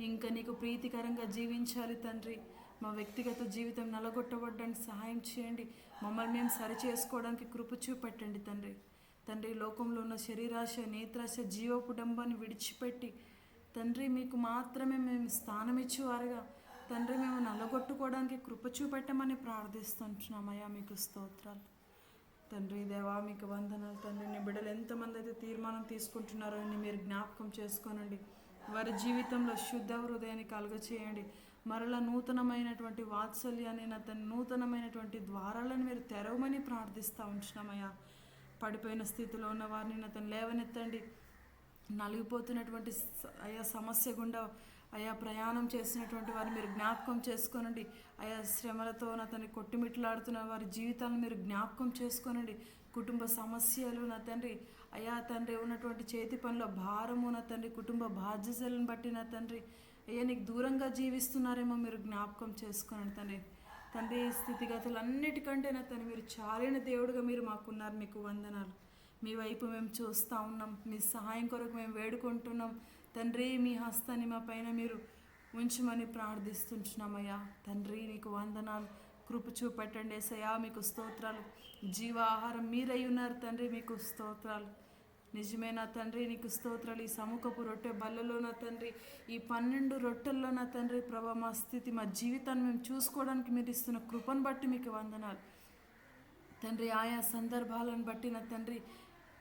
ఇంకా నీకు ప్రీతికరంగా జీవించాలి తండ్రి. మా వ్యక్తిగత జీవితం నలగొట్టబడడానికి సహాయం చేయండి. మమ్మల్ని మేము సరి చేసుకోవడానికి కృప చూపెట్టండి తండ్రి. తండ్రి లోకంలో ఉన్న శరీరాశ, నేత్రాశ, జీవకుటుంబాన్ని విడిచిపెట్టి తండ్రి మీకు మాత్రమే మేము స్థానం ఇచ్చేవారుగా తండ్రి మేము నలగొట్టుకోవడానికి కృప చూపెట్టమని ప్రార్థిస్తుంటున్నామయ్యా. మీకు స్తోత్రాలు తండ్రి దేవా, మీకు వందనాలు తండ్రి. నీ బిడ్డలు ఎంతమంది అయితే తీర్మానం తీసుకుంటున్నారో అని మీరు జ్ఞాపకం చేసుకోనండి. వారి జీవితంలో శుద్ధ హృదయాన్ని కలుగచేయండి. మరలా నూతనమైనటువంటి వాత్సల్యాన్ని నా తన నూతనమైనటువంటి ద్వారాలను మీరు తెరవమని ప్రార్థిస్తూ ఉంటున్నామయ్యా. పడిపోయిన స్థితిలో ఉన్న వారిని నా తను లేవనెత్తండి. నలిగిపోతున్నటువంటి అయా సమస్య గుండా అయా ప్రయాణం చేసినటువంటి వారిని మీరు జ్ఞాపకం చేసుకోనండి. ఆయా శ్రమలతో నా తను కొట్టుమిట్లాడుతున్న వారి జీవితాలను మీరు జ్ఞాపకం చేసుకోనండి. కుటుంబ సమస్యలు నా తండ్రి అయా తండ్రి ఉన్నటువంటి చేతి పనుల భారము నా తండ్రి, కుటుంబ బాధ్యతలను బట్టి నా తండ్రి అయ్యా నీకు దూరంగా జీవిస్తున్నారేమో మీరు జ్ఞాపకం చేసుకోనండి తండ్రి. తండ్రి ఈ స్థితిగతులన్నిటికంటే నా తండ్రి మీరు చాలిన దేవుడుగా మీరు మాకున్నారు. మీకు వందనాలు. మీ వైపు మేము చూస్తూ ఉన్నాం. మీ సహాయం కొరకు మేము వేడుకుంటున్నాం తండ్రి. మీ హస్తాన్ని మా పైన మీరు ఉంచమని ప్రార్థిస్తుంటున్నామయ్యా. తండ్రి నీకు వందనాలు. కృప చూపెట్టండి యేసయ్యా. మీకు స్తోత్రాలు. జీవాహారం మీరై ఉన్నారు తండ్రి. మీకు స్తోత్రాలు. నిజమే నా తండ్రి, నీకు స్తోత్రాలు. ఈ సముఖపు రొట్టె బల్లలో నా తండ్రి, ఈ 12 రొట్టెల్లో నా తండ్రి ప్రభా మా స్థితి, మా జీవితాన్ని మేము చూసుకోవడానికి మీరు ఇస్తున్న కృపను బట్టి మీకు వందనాలు తండ్రి. ఆయా సందర్భాలను బట్టి నా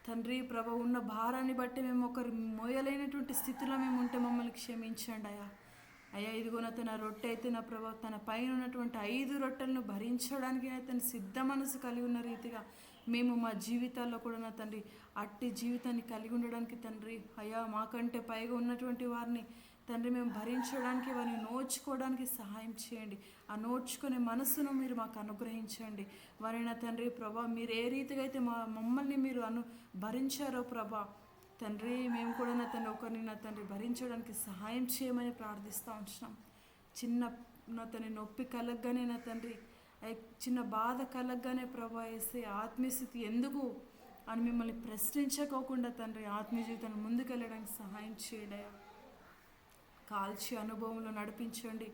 తండ్రి ప్రభ ఉన్న భారాన్ని బట్టి మేము ఒకరు మోయలేనటువంటి స్థితిలో మేము ఉంటే మమ్మల్ని క్షమించండి అయ్యా. ఇదిగో నా తన రొట్టె అయితే నా ప్రభా తన పైన ఉన్నటువంటి 5 రొట్టెలను భరించడానికి నా తన సిద్ధ మనసు కలిగి ఉన్న రీతిగా మేము మా జీవితాల్లో కూడా నా తండ్రి అట్టి జీవితాన్ని కలిగి ఉండడానికి తండ్రి అయ్యా మాకంటే పైగా ఉన్నటువంటి వారిని తండ్రి మేము భరించడానికి, వారిని నోచుకోవడానికి సహాయం చేయండి. ఆ నోచుకునే మనసును మీరు మాకు అనుగ్రహించండి. వారైనా తండ్రి ప్రభా మీరు ఏ రీతిగా అయితే మమ్మల్ని మీరు భరించారో ప్రభా తండ్రి మేము కూడా నా తండ్రి ఒకరిని నా తండ్రి భరించడానికి సహాయం చేయమని ప్రార్థిస్తూ ఉంటున్నాం. చిన్న నా తండ్రి నొప్పి కలగగానే నా తండ్రి చిన్న బాధ కలగగానే ప్రభా వేసే ఆత్మీయస్థితి ఎందుకు అని మిమ్మల్ని ప్రశ్నించకోకుండా తండ్రి ఆత్మీయ జీవితాన్ని ముందుకెళ్ళడానికి సహాయం చేయడయా. కాల్చి అనుభవంలో నడిపించండి,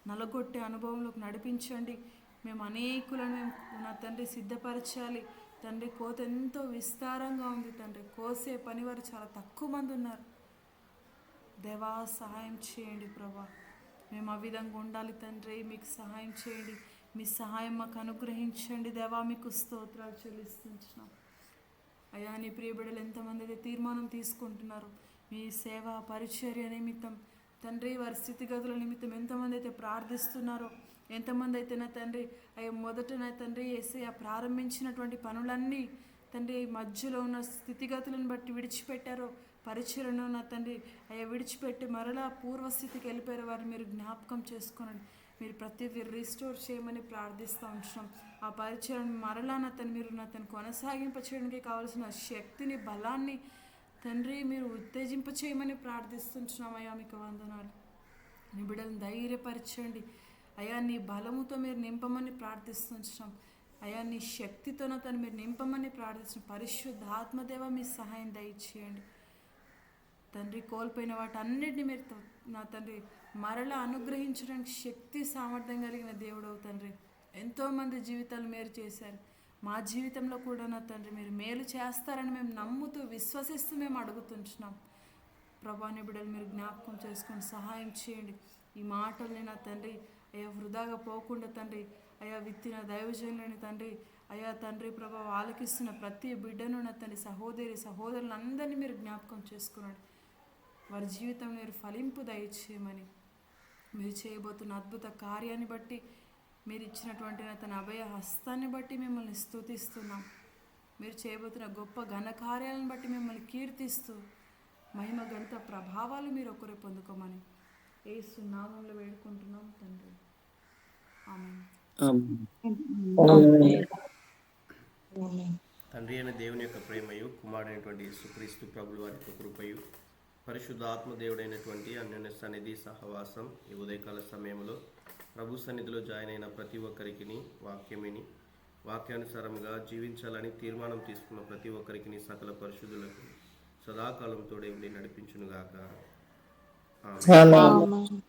నలగొట్టే అనుభవంలోకి నడిపించండి. మేము అనేకులను మేము నా తండ్రి సిద్ధపరచాలి తండ్రి. కోత ఎంతో విస్తారంగా ఉంది తండ్రి. కోసే పనివారు చాలా తక్కువ మంది ఉన్నారు. దేవా సహాయం చేయండి ప్రభా. మేము ఆ విధంగా ఉండాలి తండ్రి. మీకు సహాయం చేయండి. మీ సహాయం మాకు అనుగ్రహించండి దేవా. మీకు స్తోత్రాలు చెల్లిస్తున్నాం అయ్యా. నీ ప్రియబిడ్డలు ఎంతమంది అయితే తీర్మానం తీసుకుంటున్నారు మీ సేవ పరిచర్య నిమిత్తం తండ్రి, వారి స్థితిగతుల నిమిత్తం ఎంతమంది అయితే ప్రార్థిస్తున్నారో, ఎంతమంది అయితే నా తండ్రి అయ్యా మొదట నా తండ్రి వేసి ఆ ప్రారంభించినటువంటి పనులన్నీ తండ్రి మధ్యలో ఉన్న స్థితిగతులను బట్టి విడిచిపెట్టారో, పరిచయను నా తండ్రి అయ్యా విడిచిపెట్టి మరలా పూర్వస్థితికి వెళ్ళిపోయారు. వారిని మీరు జ్ఞాపకం చేసుకోనండి. మీరు ప్రతిదీ రీస్టోర్ చేయమని ప్రార్థిస్తూ ఉంటున్నాం. ఆ పరిచయను మరలా నా తను మీరు నా తను కొనసాగింప చేయడానికి కావాల్సిన శక్తిని, బలాన్ని తండ్రి మీరు ఉత్తేజింప చేయమని ప్రార్థిస్తుంటున్నాం అయ్యా. మీకు వందనాలు. నీ బిడ్డలను ధైర్యపరచండి అయ్యా. నీ బలముతో మీరు నింపమని ప్రార్థిస్తుంటున్నాం అయా నీ శక్తితో నా తండ్రి మీరు నింపమని ప్రార్థిస్తున్న పరిశుద్ధాత్మదేవ మీ సహాయం దయచేయండి తండ్రి. కోల్పోయిన వాటన్నిటిని మీరు నా తండ్రి మరలా అనుగ్రహించడానికి శక్తి సామర్థ్యం కలిగిన దేవుడవు తండ్రి. ఎంతోమంది జీవితాలు మేలు చేశారు, మా జీవితంలో కూడా నా తండ్రి మీరు మేలు చేస్తారని మేము నమ్ముతూ విశ్వసిస్తూ మేము అడుగుతుంటున్నాం ప్రభా. నీ బిడ్డలు మీరు జ్ఞాపకం చేసుకొని సహాయం చేయండి. ఈ మాటల్ని నా తండ్రి అయ్యా వృధాగా పోకుండా తండ్రి, అయా విత్తిన దైవజనులని తండ్రి, అయా తండ్రి ప్రభా ఆలకిస్తున్న ప్రతి బిడ్డను నా తండ్రి సహోదరులందరినీ మీరు జ్ఞాపకం చేసుకున్నాడు. వారి జీవితం మీరు ఫలింపు దయచేయమని, మీరు చేయబోతున్న అద్భుత కార్యాన్ని బట్టి, మీరు ఇచ్చినటువంటి నా తన అభయ హస్తాన్ని బట్టి మిమ్మల్ని స్తుతిస్తున్నాం. మీరు చేయబోతున్న గొప్ప ఘన కార్యాలను బట్టి మిమ్మల్ని కీర్తిస్తూ మహిమ ఘనత ప్రభావాలు మీరు ఒకరే పొందుకోమని యేసు నామములో వేడుకుంటున్నాం తండ్రి. ఆమేన్. తండ్రి అయిన దేవుని యొక్క ప్రేమయు, కుమారుడైనటువంటి యేసుక్రీస్తు ప్రభుల వారి యొక్క కృపయు, పరిశుద్ధాత్మ దేవుడైనటువంటి అన్యోన్య సన్నిధి సహవాసం ఈ ఉదయకాల సమయంలో ప్రభు సన్నిధిలో జాయిన్ అయిన ప్రతి ఒక్కరికి వాక్యమిని వాక్యానుసారంగా జీవించాలని తీర్మానం తీసుకున్న ప్రతి ఒక్కరికి సకల పరిశుద్ధులకు సదాకాలం తోడే ఉండి నడిపించునుగాక. ఆమేన్.